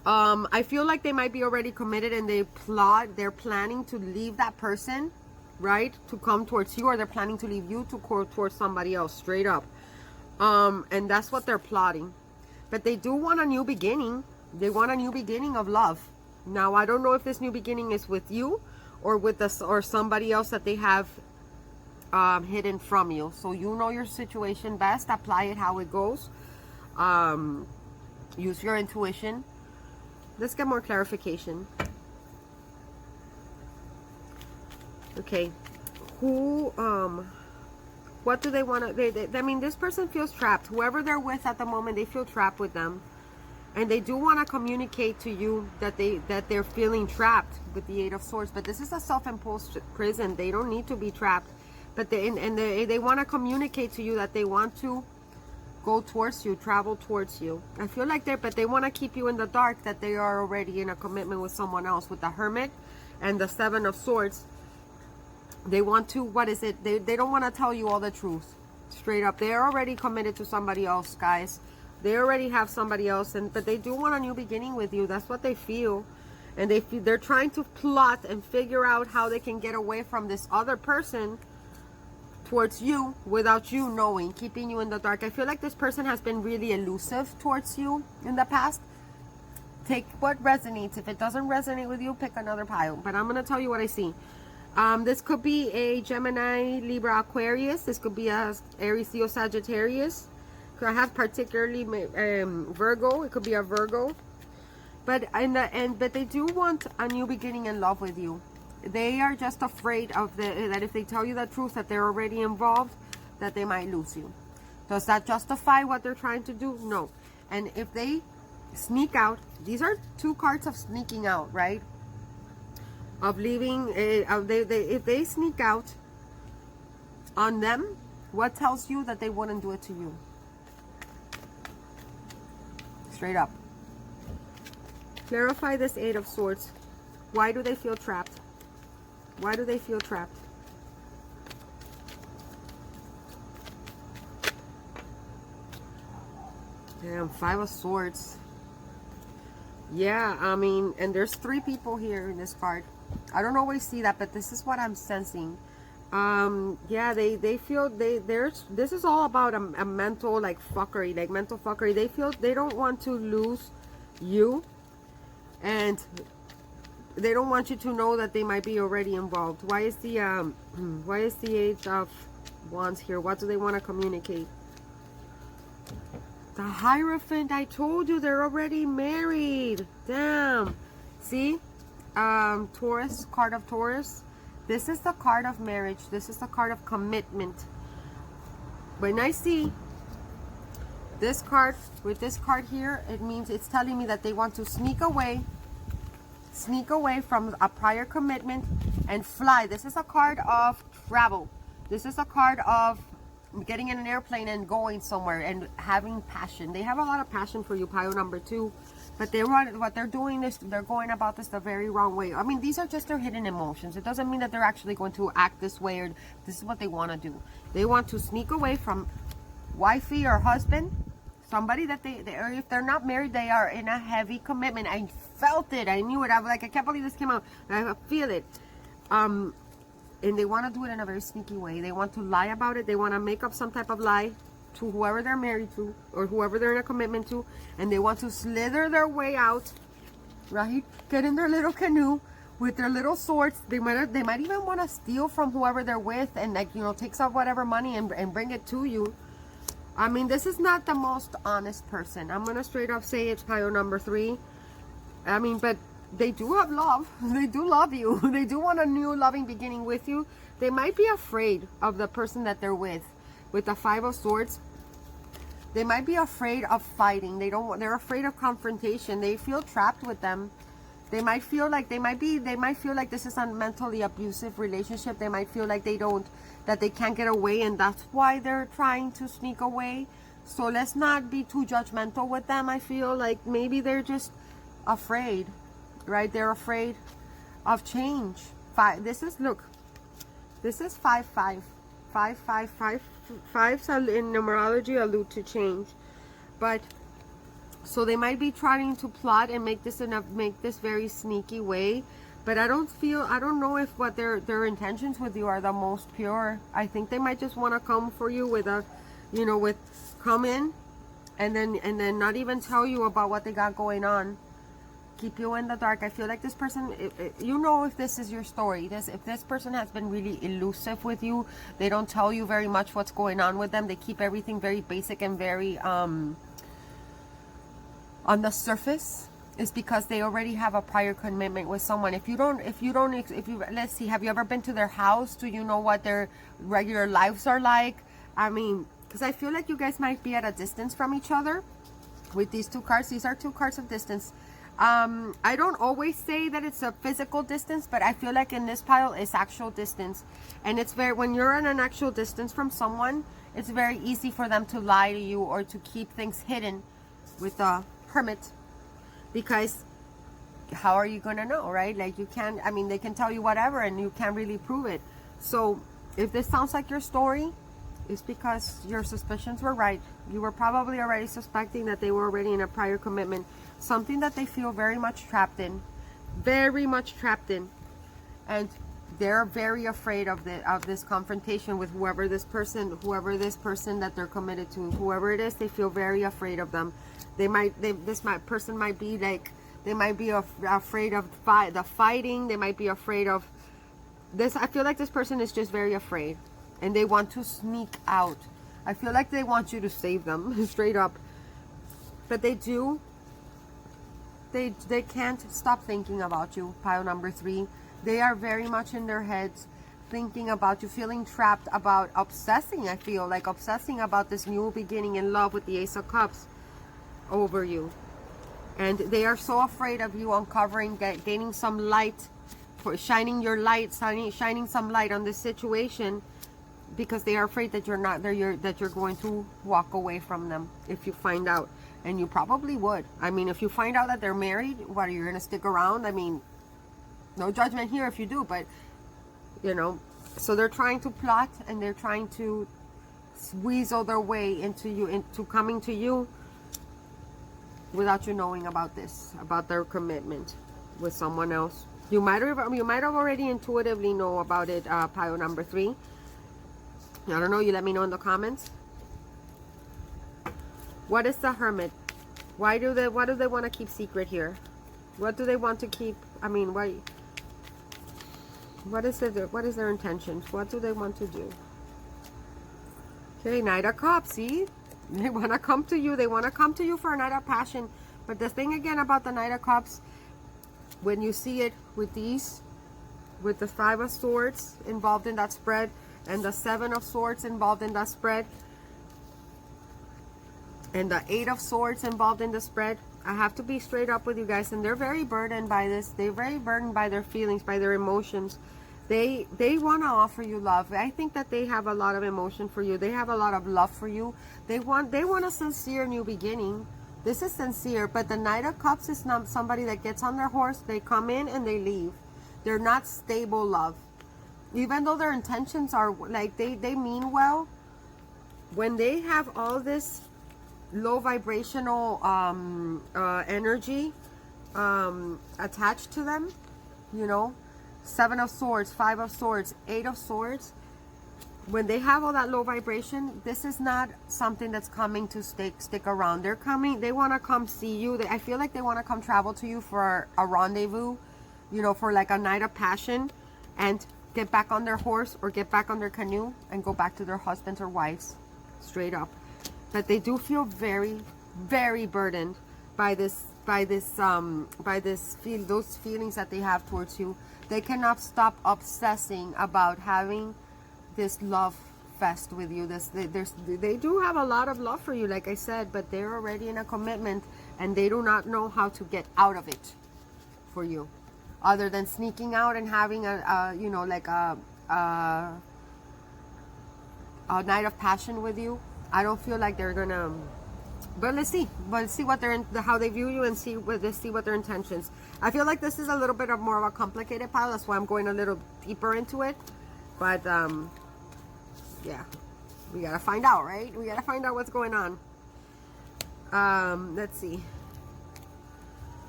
I feel like they might be already committed, and they're planning to leave that person, right, to come towards you, or they're planning to leave you to go towards somebody else. Straight up. And that's what they're plotting. But they do want a new beginning. They want a new beginning of love. Now, I don't know if this new beginning is with you or with us or somebody else that they have hidden from you. So you know your situation best. Apply it how it goes. Use your intuition. Let's get more clarification. Okay. What do they want to... I mean, this person feels trapped. Whoever they're with at the moment, they feel trapped with them. And they do want to communicate to you that they're feeling trapped with the 8 of Swords. But this is a self-imposed prison. They don't need to be trapped. But they want to communicate to you that they want to go towards you, travel towards you. I feel like but they want to keep you in the dark, that they are already in a commitment with someone else. With the Hermit and the 7 of Swords, they want to, they don't want to tell you all the truth. Straight up. They're already committed to somebody else, guys. They already have somebody else, but they do want a new beginning with you. That's what they feel. And they're trying to plot and figure out how they can get away from this other person towards you without you knowing, keeping you in the dark. I feel like this person has been really elusive towards you in the past. Take what resonates. If it doesn't resonate with you, pick another pile. But I'm going to tell you what I see. This could be a Gemini, Libra, Aquarius. This could be a Aries, Leo, Sagittarius. I have particularly Virgo. It could be a Virgo. But in the end, but they do want a new beginning in love with you. They are just afraid of that if they tell you the truth, that they're already involved, that they might lose you. Does that justify what they're trying to do? No. And if they sneak out, these are two cards of sneaking out, right? Of leaving. If they sneak out on them, what tells you that they wouldn't do it to you? Straight up. Clarify this Eight of Swords. Why do they feel trapped? Why do they feel trapped? Damn, Five of Swords. Yeah, I mean, and there's three people here in this card. I don't always see that, but this is what I'm sensing. Yeah, they feel this is all about a mental like fuckery, like mental fuckery. They feel they don't want to lose you, and they don't want you to know that they might be already involved. Why is the Eight of Wands here? What do they want to communicate? The Hierophant. I told you they're already married. Damn. See? Taurus, card of Taurus. This is the card of marriage. This is the card of commitment. When I see this card with this card here, it means it's telling me that they want to sneak away from a prior commitment and fly. This is a card of travel. This is a card of getting in an airplane and going somewhere and having passion. They have a lot of passion for you, pile number 2. But what they're doing is they're going about this the very wrong way. I mean, these are just their hidden emotions. It doesn't mean that they're actually going to act this way or this is what they want to do. They want to sneak away from wifey or husband, somebody that or if they're not married, they are in a heavy commitment. I felt it. I knew it. I was like, I can't believe this came out. I feel it. And they want to do it in a very sneaky way. They want to lie about it. They want to make up some type of lie to whoever they're married to or whoever they're in a commitment to, and they want to slither their way out, right? Get in their little canoe with their little swords. They might even want to steal from whoever they're with and, like, you know, takes off whatever money and bring it to you. I mean, this is not the most honest person. I'm gonna straight up say it's pile number 3. I mean, but they do have love. They do love you. They do want a new loving beginning with you. They might be afraid of the person that they're with the Five of Swords. They might be afraid of fighting. They're afraid of confrontation. They feel trapped with them. They might feel like this is a mentally abusive relationship. They might feel like that they can't get away, and that's why they're trying to sneak away. So let's not be too judgmental with them. I feel like maybe they're just afraid, right? They're afraid of change. This is 5-5. 5-5-5. Fives in numerology allude to change, but so they might be trying to plot and make this very sneaky way. But I don't know if what their intentions with you are the most pure. I think they might just want to come for you with come in and then not even tell you about what they got going on. Keep you in the dark. I feel like this person, you know, if this is your story, if this person has been really elusive with you, they don't tell you very much what's going on with them. They keep everything very basic and very on the surface. Is because they already have a prior commitment with someone. Let's see, have you ever been to their house? Do you know what their regular lives are like? I mean, because I feel like you guys might be at a distance from each other with these two cards. These are two cards of distance. I don't always say that it's a physical distance, but I feel like in this pile it's actual distance. And it's when you're at an actual distance from someone, it's very easy for them to lie to you or to keep things hidden with the Hermit. Because how are you going to know, right? Like, you can't, I mean, they can tell you whatever and you can't really prove it. So if this sounds like your story, it's because your suspicions were right. You were probably already suspecting that they were already in a prior commitment. Something that they feel very much trapped in. Very much trapped in. And they're very afraid of this confrontation with whoever this person that they're committed to, whoever it is. They feel very afraid of them. Person might be like, they might be afraid of the fighting. They might be afraid of this. I feel like this person is just very afraid, and they want to sneak out. I feel like they want you to save them straight up, but they do. They can't stop thinking about you, pile number 3. They are very much in their heads thinking about you, feeling trapped, about obsessing. I feel like obsessing about this new beginning in love with the Ace of Cups over you. And they are so afraid of you uncovering, gaining some light, for shining your light, shining some light on this situation, because they are afraid that you're going to walk away from them if you find out. And you probably would. I mean, if you find out that they're married, what, are you going to stick around? I mean, no judgment here if you do, but, you know, so they're trying to plot, and they're trying to weasel their way into coming to you without you knowing about this, about their commitment with someone else. You might have already intuitively know about it, pile number 3. I don't know. You let me know in the comments. What is the Hermit? What do they want to keep secret here? What do they want to keep? I mean, why? What is their intentions? What do they want to do? Okay, Knight of Cups. See, they want to come to you. They want to come to you for a night of passion. But the thing again about the Knight of Cups, when you see it with with the 5 of Swords involved in that spread, and the 7 of Swords involved in that spread, and the 8 of Swords involved in the spread, I have to be straight up with you guys, and they're very burdened by this. They're very burdened by their feelings, by their emotions. They want to offer you love. I think that they have a lot of emotion for you. They have a lot of love for you. They want a sincere new beginning. This is sincere, but the Knight of Cups is not somebody that gets on their horse. They come in and they leave. They're not stable love. Even though their intentions are like, they mean well, when they have all this low vibrational energy attached to them, you know, 7 of Swords, 5 of Swords, 8 of Swords, when they have all that low vibration, this is not something that's coming to stick around. They want to come see you. I feel like they want to come travel to you for a rendezvous, you know, for like a night of passion, and get back on their horse or get back on their canoe and go back to their husbands or wives, straight up. But they do feel very, very burdened by those feelings that they have towards you. They cannot stop obsessing about having this love fest with you. They do have a lot of love for you, like I said, but they're already in a commitment, and they do not know how to get out of it for you, other than sneaking out and having a night of passion with you. I don't feel like they're gonna, but let's see what how they view you, and see what their intentions. I feel like this is a little bit of more of a complicated pile. That's why I'm going a little deeper into it. But yeah, we gotta find out, right? We gotta find out what's going on. Let's see.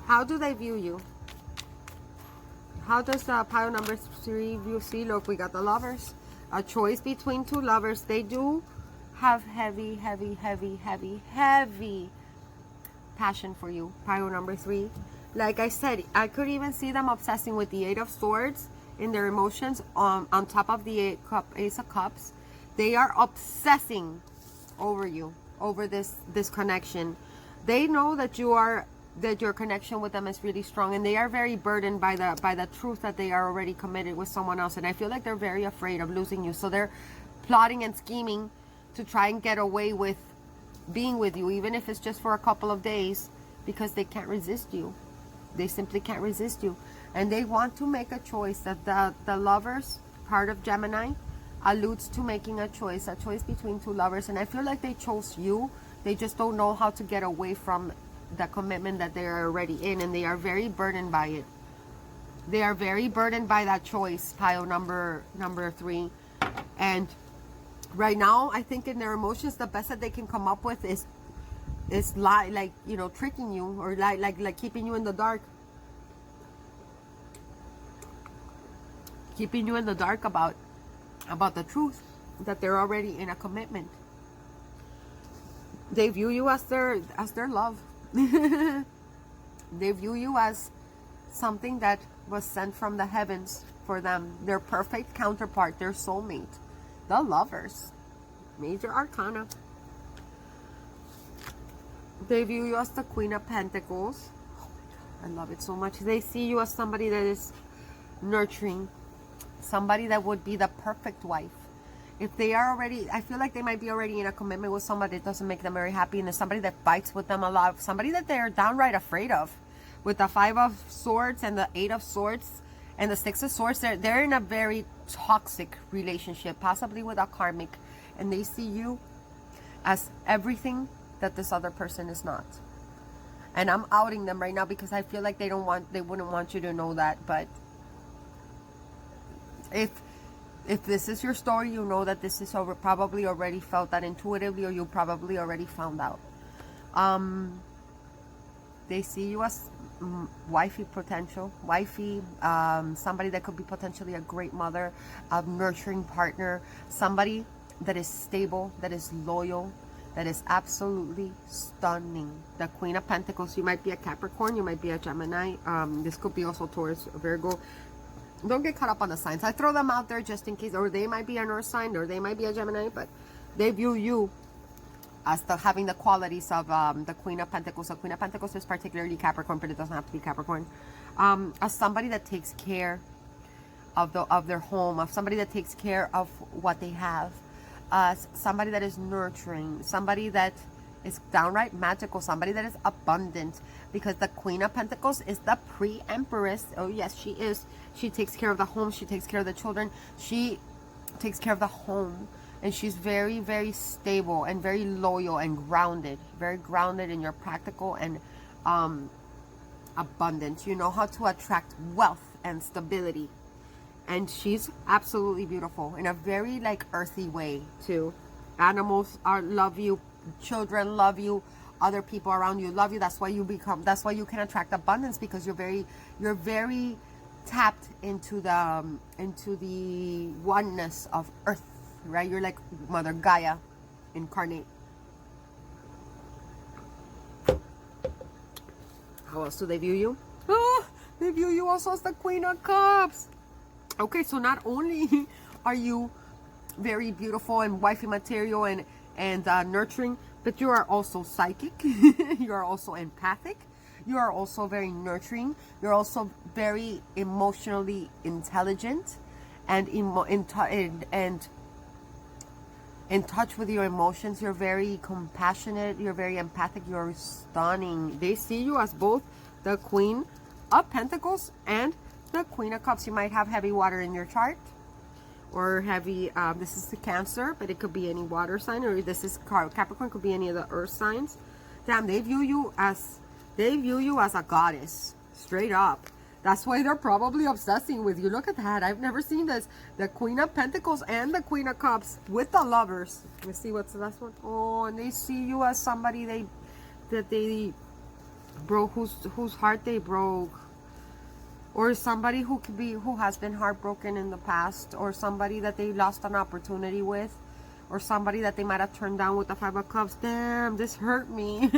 How do they view you? How does pile number 3 view? See, look, we got the Lovers. A choice between 2 lovers. They do have heavy, heavy, heavy, heavy, heavy passion for you, pile number 3. Like I said, I could even see them obsessing with the 8 of Swords in their emotions on top of the Ace of Cups. They are obsessing over you, over this connection. They know that your connection with them is really strong, and they are very burdened by the truth that they are already committed with someone else. And I feel like they're very afraid of losing you, so they're plotting and scheming to try and get away with being with you, even if it's just for a couple of days, because they can't resist you. They simply can't resist you. And they want to make a choice. That the Lovers part of Gemini alludes to making a choice between 2 lovers. And I feel like they chose you. They just don't know how to get away from the commitment that they are already in, and they are very burdened by it. They are very burdened by that choice, pile number 3. And right now, I think in their emotions, the best that they can come up with is like, you know, tricking you, or like keeping you in the dark. keeping you in the dark about the truth, that they're already in a commitment. They view you as their love. They view you as something that was sent from the heavens for them, their perfect counterpart, their soulmate, the Lovers, major arcana. They view you as the Queen of Pentacles. Oh my God, I love it so much. They see you as somebody that is nurturing, somebody that would be the perfect wife. If they are already, I feel like they might be already in a commitment with somebody that doesn't make them very happy, and there's somebody that fights with them a lot, somebody that they're downright afraid of. With the 5 of Swords and the 8 of Swords and the 6 of Swords, they're in a very toxic relationship, possibly with a karmic, and they see you as everything that this other person is not. And I'm outing them right now because I feel like they wouldn't want you to know that. But if this is your story, you know that this is probably already felt that intuitively, or you probably already found out. They see you as wifey potential, somebody that could be potentially a great mother, a nurturing partner, somebody that is stable, that is loyal, that is absolutely stunning. The Queen of Pentacles. You might be a Capricorn, you might be a Gemini. This could be also Taurus, Virgo. Don't get caught up on the signs. I throw them out there just in case. Or they might be an Earth sign, or they might be a Gemini, but they view you as having the qualities of the Queen of Pentacles. The Queen of Pentacles is particularly Capricorn, but it doesn't have to be Capricorn. As somebody that takes care of their home, of somebody that takes care of what they have, somebody that is nurturing, somebody that is downright magical, somebody that is abundant, because the Queen of Pentacles is the pre-empress. Oh yes, she is. She takes care of the home, she takes care of the children, she takes care of the home, and she's very, very stable and very loyal and grounded, very grounded in your practical and abundant. You know how to attract wealth and stability, and she's absolutely beautiful in a very like earthy way too. Animals love you, children love you, other people around you love you. That's why you can attract abundance, because you're very tapped into the oneness of earth, right? You're like Mother Gaia incarnate. How else do they view you? Oh, they view you also as the Queen of Cups. Okay, so not only are you very beautiful and wifey material and nurturing, but you are also psychic. You are also empathic. You are also very nurturing. You're also very emotionally intelligent and in touch with your emotions. You're very compassionate. You're very empathic. You're stunning. They see you as both the Queen of Pentacles and the Queen of Cups. You might have heavy water in your chart, or heavy, this is the Cancer, but it could be any water sign, or this is Capricorn, could be any of the earth signs. Damn, they view you as a goddess, straight up. That's why they're probably obsessing with you. Look at that. I've never seen this. The Queen of Pentacles and the Queen of Cups with the Lovers. Let's see what's the last one. Oh, and they see you as somebody that they broke, whose heart they broke. Or somebody who has been heartbroken in the past, or somebody that they lost an opportunity with, or somebody that they might have turned down with the 5 of Cups. Damn, this hurt me.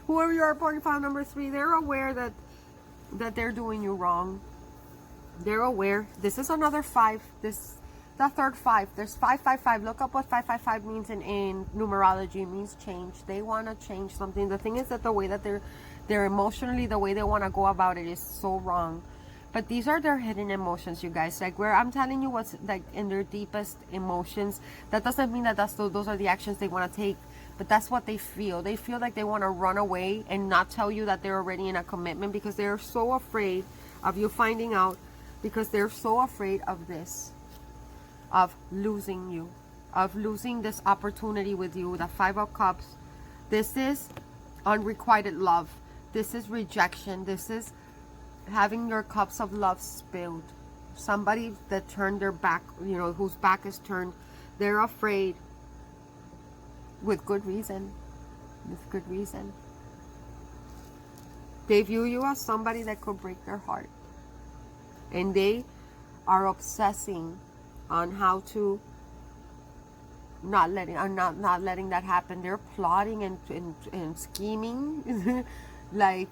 Whoever you are, party file number 3, they're aware that they're doing you wrong. They're aware. This is another 5. The third 5. There's 555. Look up what 555 means in numerology. It means change. They want to change something. The thing is that the way that they're emotionally, the way they want to go about it is so wrong. But these are their hidden emotions, you guys. Like, where I'm telling you what's like in their deepest emotions, that doesn't mean that those are the actions they want to take, but that's what they feel. They feel like they want to run away and not tell you that they're already in a commitment, because they're so afraid of you finding out, because they're so afraid of this, of losing you, of losing this opportunity with you. The 5 of Cups, this is unrequited love. This is rejection. This is having your cups of love spilled. Somebody that turned their back, whose back is turned. They're afraid with good reason. With good reason. They view you as somebody that could break their heart. And they are obsessing on how to not letting that happen. They're plotting and scheming. Like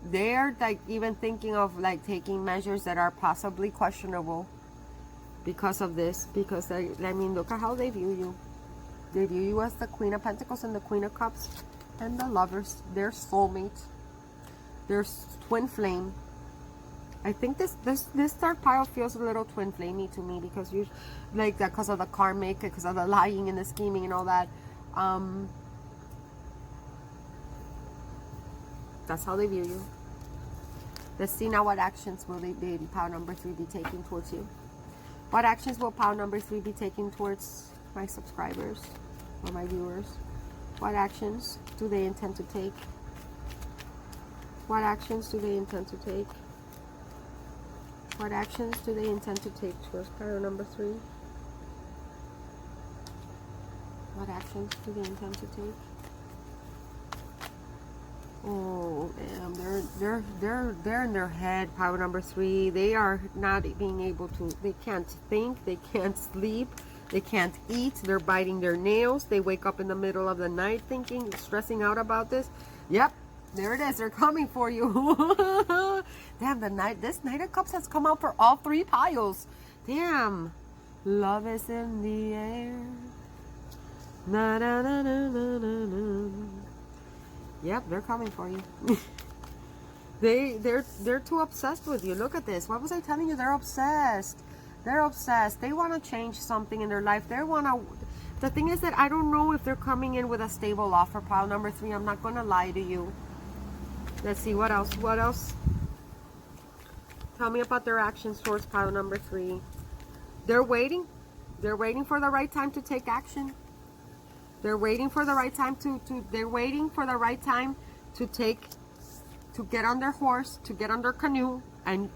they're like even thinking of like taking measures that are possibly questionable because of this. Because I mean, look at how they view you. They view you as the Queen of Pentacles and the Queen of Cups and the Lovers. They're soulmates. They're twin flame. I think this third pile feels a little twin flamey to me, because you like that, because of the karmic, because of the lying and the scheming and all that. That's how they view you. Let's see now, what actions will pile number 3 be taking towards you? What actions will pile number 3 be taking towards my subscribers or my viewers? What actions do they intend to take? What actions do they intend to take? What actions do they intend to take towards pile number 3? What actions do they intend to take? Oh, damn, they're in their head, pile number 3. They are not being able to, they can't think, they can't sleep, they can't eat, they're biting their nails, they wake up in the middle of the night thinking, stressing out about this. Yep, there it is, they're coming for you. Damn, this Knight of Cups has come out for all 3 piles. Damn. Love is in the air. Na na na na na na na. Yep, they're coming for you. They're too obsessed with you. Look at this. What was I telling you? They're obsessed. They're obsessed. They want to change something in their life. They want to. The thing is that I don't know if they're coming in with a stable offer. Pile number 3. I'm not going to lie to you. Let's see what else. What else? Tell me about their actions towards pile number 3. They're waiting. They're waiting for the right time to take action. They're waiting for the right time they're waiting for the right time to get on their horse, to get on their canoe and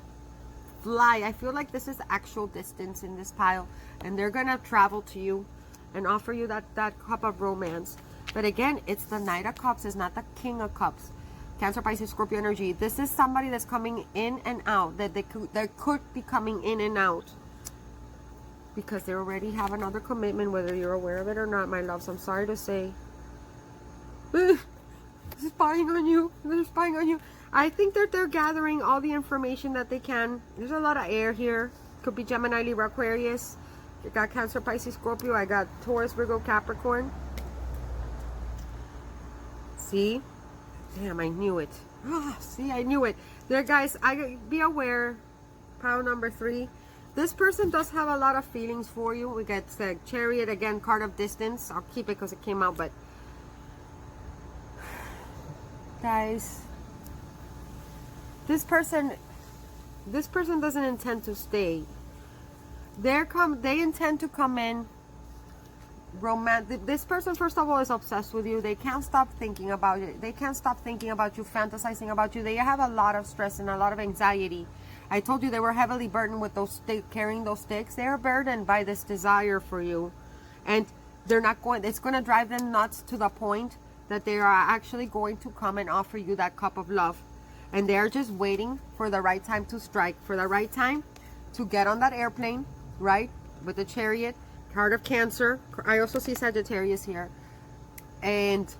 fly. I feel like this is actual distance in this pile, and they're gonna travel to you and offer you that cup of romance. But again, it's the Knight of Cups, it's not the King of Cups. Cancer, Pisces, Scorpio energy. This is somebody that's coming in and out, that they could be coming in and out, because they already have another commitment, whether you're aware of it or not, my loves. I'm sorry to say. They're spying on you. They're spying on you. I think that they're gathering all the information that they can. There's a lot of air here. Could be Gemini, Libra, Aquarius. I got Cancer, Pisces, Scorpio. I got Taurus, Virgo, Capricorn. See? Damn, I knew it. Oh, see, I knew it. There, guys, be aware. Pile number 3. This person does have a lot of feelings for you. We get the Chariot again, card of distance. I'll keep it because it came out, but guys, this person doesn't intend to stay. They intend to come in romantic. This person, first of all, is obsessed with you. They can't stop thinking about it. They can't stop thinking about you, fantasizing about you. They have a lot of stress and a lot of anxiety. I told you they were heavily burdened with those carrying those sticks. They are burdened by this desire for you, and they're not going. It's going to drive them nuts to the point that they are actually going to come and offer you that cup of love, and they're just waiting for the right time to strike, for the right time to get on that airplane, right? With the Chariot, card of Cancer. I also see Sagittarius here, and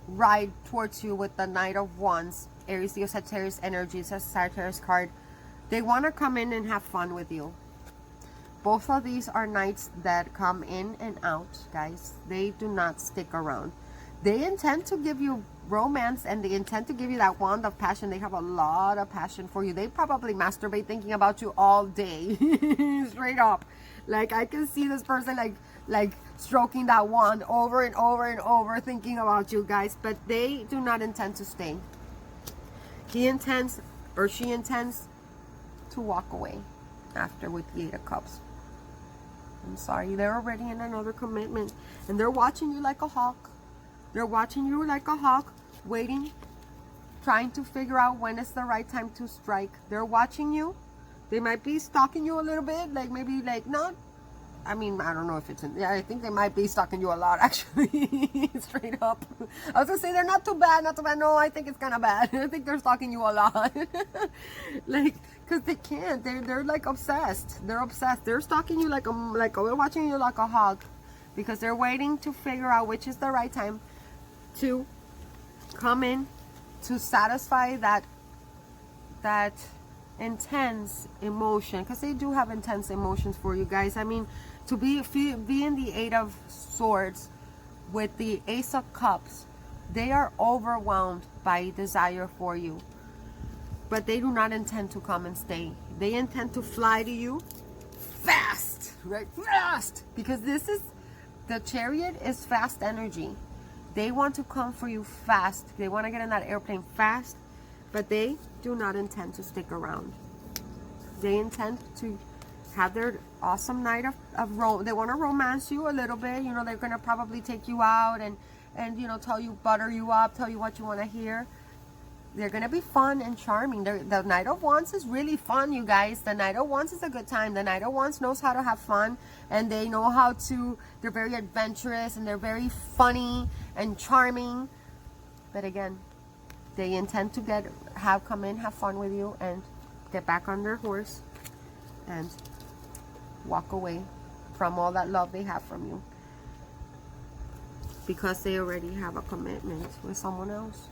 ride towards you with the Knight of Wands. Aries, Leo, Sagittarius energy. It's a Sagittarius card. They want to come in and have fun with you. Both of these are knights that come in and out, guys. They do not stick around. They intend to give you romance, and they intend to give you that wand of passion. They have a lot of passion for you. They probably masturbate thinking about you all day. Straight up. Like, I can see this person like stroking that wand over and over and over, thinking about you, guys. But they do not intend to stay. He intends, or she intends, to walk away after with the 8 of Cups. I'm sorry, they're already in another commitment, and they're watching you like a hawk. They're watching you like a hawk, waiting, trying to figure out when it's the right time to strike. They're watching you. They might be stalking you a little bit, like maybe like not I mean, I don't know if it's in, yeah, I think they might be stalking you a lot, actually. Straight up. I was gonna say they're not too bad, not too bad. No, I think it's kind of bad. I think they're stalking you a lot. Like, because they can't. They're like obsessed. They're obsessed. They're stalking you like they're watching you like a hawk, because they're waiting to figure out which is the right time to come in to satisfy that intense emotion, because they do have intense emotions for you guys. I mean, to be in the Eight of Swords with the Ace of Cups, they are overwhelmed by desire for you, but they do not intend to come and stay. They intend to fly to you fast, right? Fast, because this is the Chariot is fast energy. They want to come for you fast. They want to get in that airplane fast, but they do not intend to stick around. They intend to have their awesome night of they want to romance you a little bit. You know, they're going to probably take you out and you know, butter you up, tell you what you want to hear. They're going to be fun and charming. The Knight of Wands is really fun, you guys. The Knight of Wands is a good time. The Knight of Wands knows how to have fun, and they know how to, they're very adventurous, and they're very funny and charming. But again, they intend to come in, have fun with you, and get back on their horse and walk away from all that love they have from you, because they already have a commitment with someone else.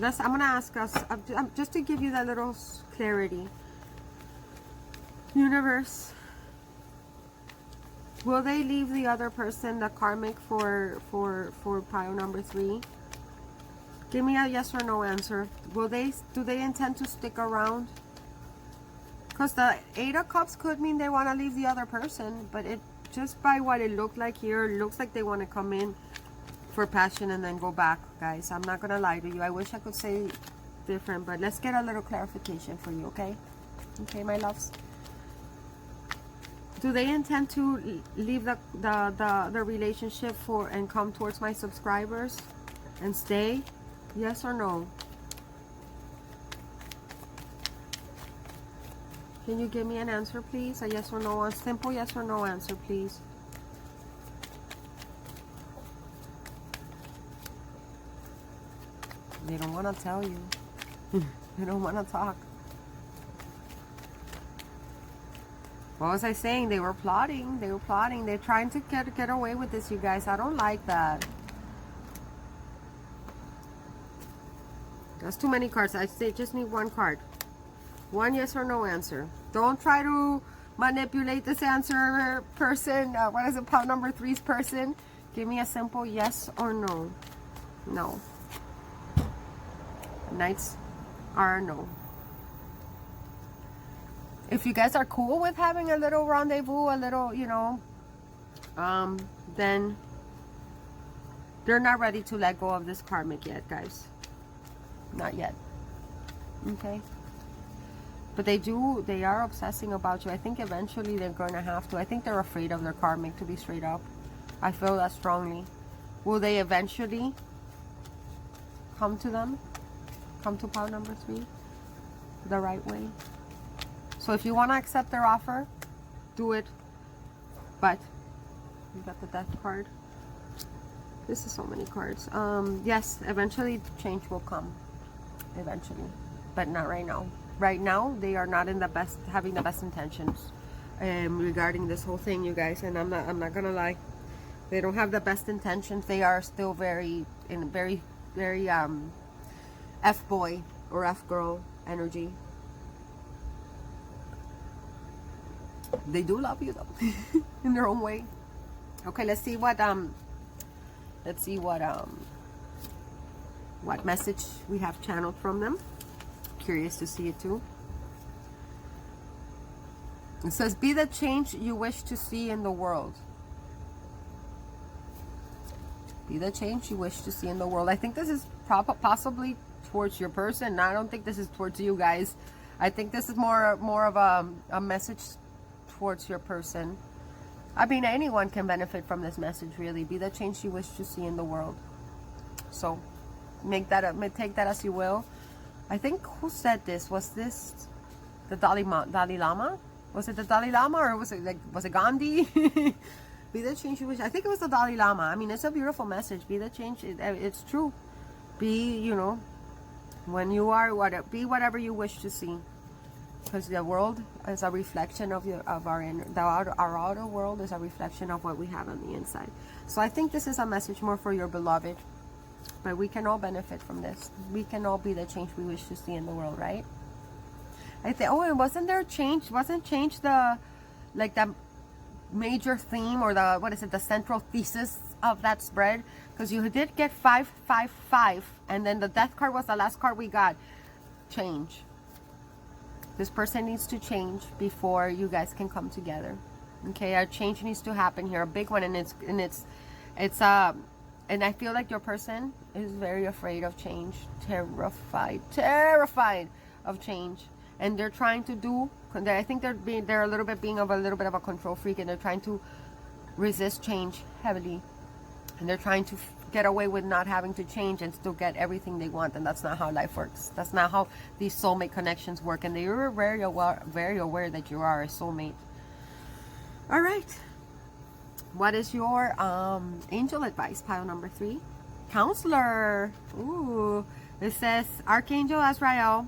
I'm going to ask us, just to give you that little clarity. Universe, will they leave the other person, the karmic, for pile number 3? Give me a yes or no answer. Do they intend to stick around? Because the Eight of Cups could mean they want to leave the other person, but it just by what it looked like here, it looks like they want to come in for passion and then go back, guys. I'm not gonna lie to you. I wish I could say different, but let's get a little clarification for you, okay? Okay, my loves. Do they intend to leave the relationship and come towards my subscribers and stay? Yes or no? Can you give me an answer, please? A yes or no, a simple yes or no answer, please. They don't want to tell you. They don't want to talk. What was I saying? They were plotting. They were plotting. They're trying to get away with this, you guys. I don't like that. That's too many cards. I say just need one card. One yes or no answer. Don't try to manipulate this answer, person. What is it? Pile number 3's person. Give me a simple yes or no. No. Knights are no. If you guys are cool with having a little rendezvous, a little, you know, then they're not ready to let go of this karmic yet, guys. Not yet. Okay? But they are obsessing about you. I think eventually they're going to have to. I think they're afraid of their karmic, to be straight up. I feel that strongly. Will they eventually come to them? Come to pile number 3 the right way? So if you want to accept their offer, do it. But you got the Death card. This is so many cards. Yes, eventually change will come. Eventually. But not right now. Right now, they are not having the best intentions regarding this whole thing, you guys. And I'm not gonna lie. They don't have the best intentions. They are still very F-boy or F-girl energy. They do love you though, in their own way. Okay, let's see what message we have channeled from them. Curious to see it too. It says, be the change you wish to see in the world. Be the change you wish to see in the world. I think this is possibly towards your person. I don't think this is towards you guys. I think this is more of a message towards your person. I mean, anyone can benefit from this message, really. Be the change you wish to see in the world. So take that as you will. I think, who said this? Was this the Dalai Lama? Was it the Dalai Lama, or was it Gandhi? Be the change you wish. I think it was the Dalai Lama. I mean, it's a beautiful message. Be the change. It's true. Be, when you are be whatever you wish to see, because the world is a reflection of our inner. Our outer world is a reflection of what we have on the inside. So I think this is a message more for your beloved, but we can all benefit from this. We can all be the change we wish to see in the world, right? I think. Oh, and wasn't there change? Wasn't change the major theme, or the central thesis of that spread? Because you did get 555, and then the death card was the last card we got. Change. This person needs to change before you guys can come together. Okay, a change needs to happen here, a big one, and I feel like your person is very afraid of change, terrified of change, and they're trying to do. I think they're a little bit of a control freak, and they're trying to resist change heavily, and they're trying to get away with not having to change and still get everything they want. And that's not how life works. That's not how these soulmate connections work. And you're very aware that you are a soulmate. All right, what is your angel advice? Pile number 3, counselor. Ooh, it says Archangel Azrael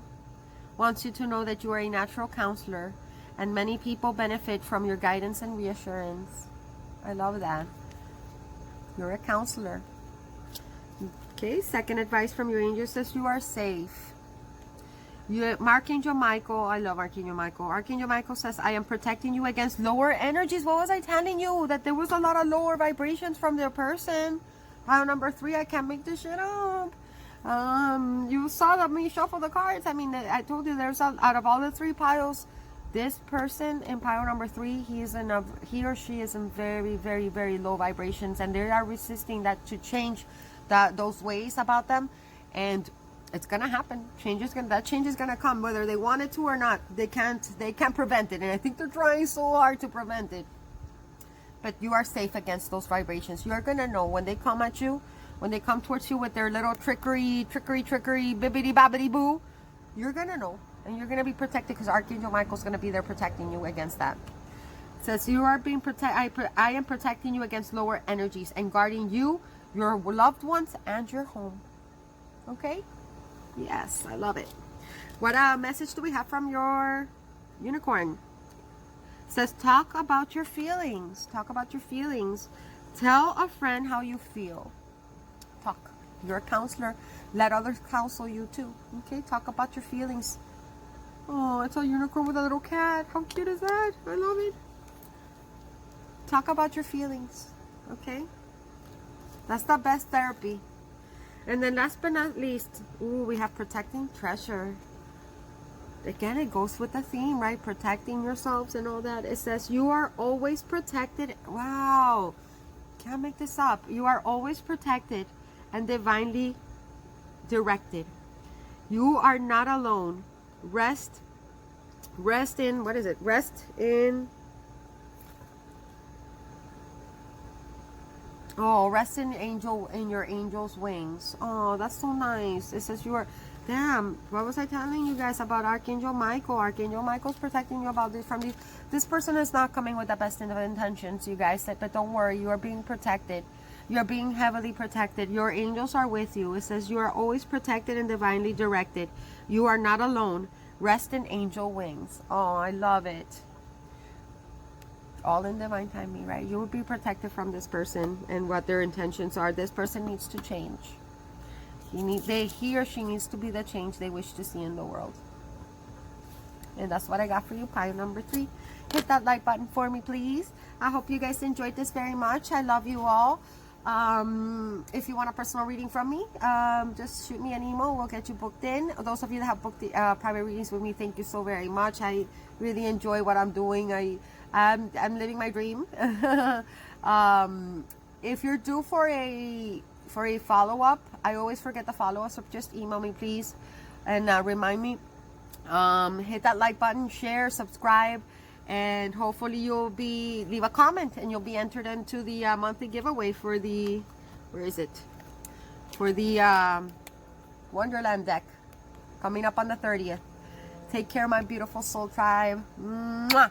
wants you to know that you are a natural counselor, and many people benefit from your guidance and reassurance. I love that. You're a counselor. Okay, second advice from your angel says you are safe. Archangel Michael, I love Archangel Michael. Archangel Michael says, I am protecting you against lower energies. What was I telling you? That there was a lot of lower vibrations from their person. Pile number 3, I can't make this shit up. You saw me shuffle the cards. I mean, I told you out of all the 3 piles, this person in pile number 3, he or she is in very, very, very low vibrations, and they are resisting that to change those ways about them, and it's gonna happen. That change is gonna come, whether they want it to or not. They can't prevent it, and I think they're trying so hard to prevent it. But you are safe against those vibrations. You are gonna know when they come at you, when they come towards you with their little trickery, bibbidi bobbidi boo. You're gonna know, and you're gonna be protected, because Archangel Michael's gonna be there protecting you against that. It says you are being protected. I am protecting you against lower energies and guarding you, your loved ones, and your home. Okay? Yes, I love it. What message do we have from your unicorn? It says talk about your feelings. Talk about your feelings. Tell a friend how you feel. Talk. You're a counselor. Let others counsel you too. Okay? Talk about your feelings. Oh, it's a unicorn with a little cat. How cute is that? I love it. Talk about your feelings. Okay? That's the best therapy. And then last but not least, we have protecting treasure. Again, it goes with the theme, right? Protecting yourselves and all that. It says you are always protected. Wow. Can't make this up. You are always protected and divinely directed. You are not alone. Rest in, what is it? Rest in your angel's wings. Oh, that's so nice. It says you are, damn, what was I telling you guys about Archangel Michael? Archangel Michael's protecting you about this from these. This person is not coming with the best of intentions, you guys, but don't worry, you are being protected. You're being heavily protected. Your angels are with you. It says you are always protected and divinely directed. You are not alone. Rest in angel wings. Oh, I love it. All in divine timing, right? You will be protected from this person and what their intentions are. This person needs to change. He or she needs to be the change they wish to see in the world. And that's what I got for you, pile number 3. Hit that like button for me, please. I hope you guys enjoyed this very much. I love you all. If you want a personal reading from me, just shoot me an email. We'll get you booked in. Those of you that have booked the private readings with me, thank you so very much. I really enjoy what I'm doing. I'm living my dream. If you're due for a follow-up, I always forget the follow-up, so just email me, please, and remind me. Hit that like button, share, subscribe, and hopefully leave a comment, and you'll be entered into the monthly giveaway for the, where is it? For the Wonderland deck coming up on the 30th. Take care, my beautiful soul tribe. Mwah!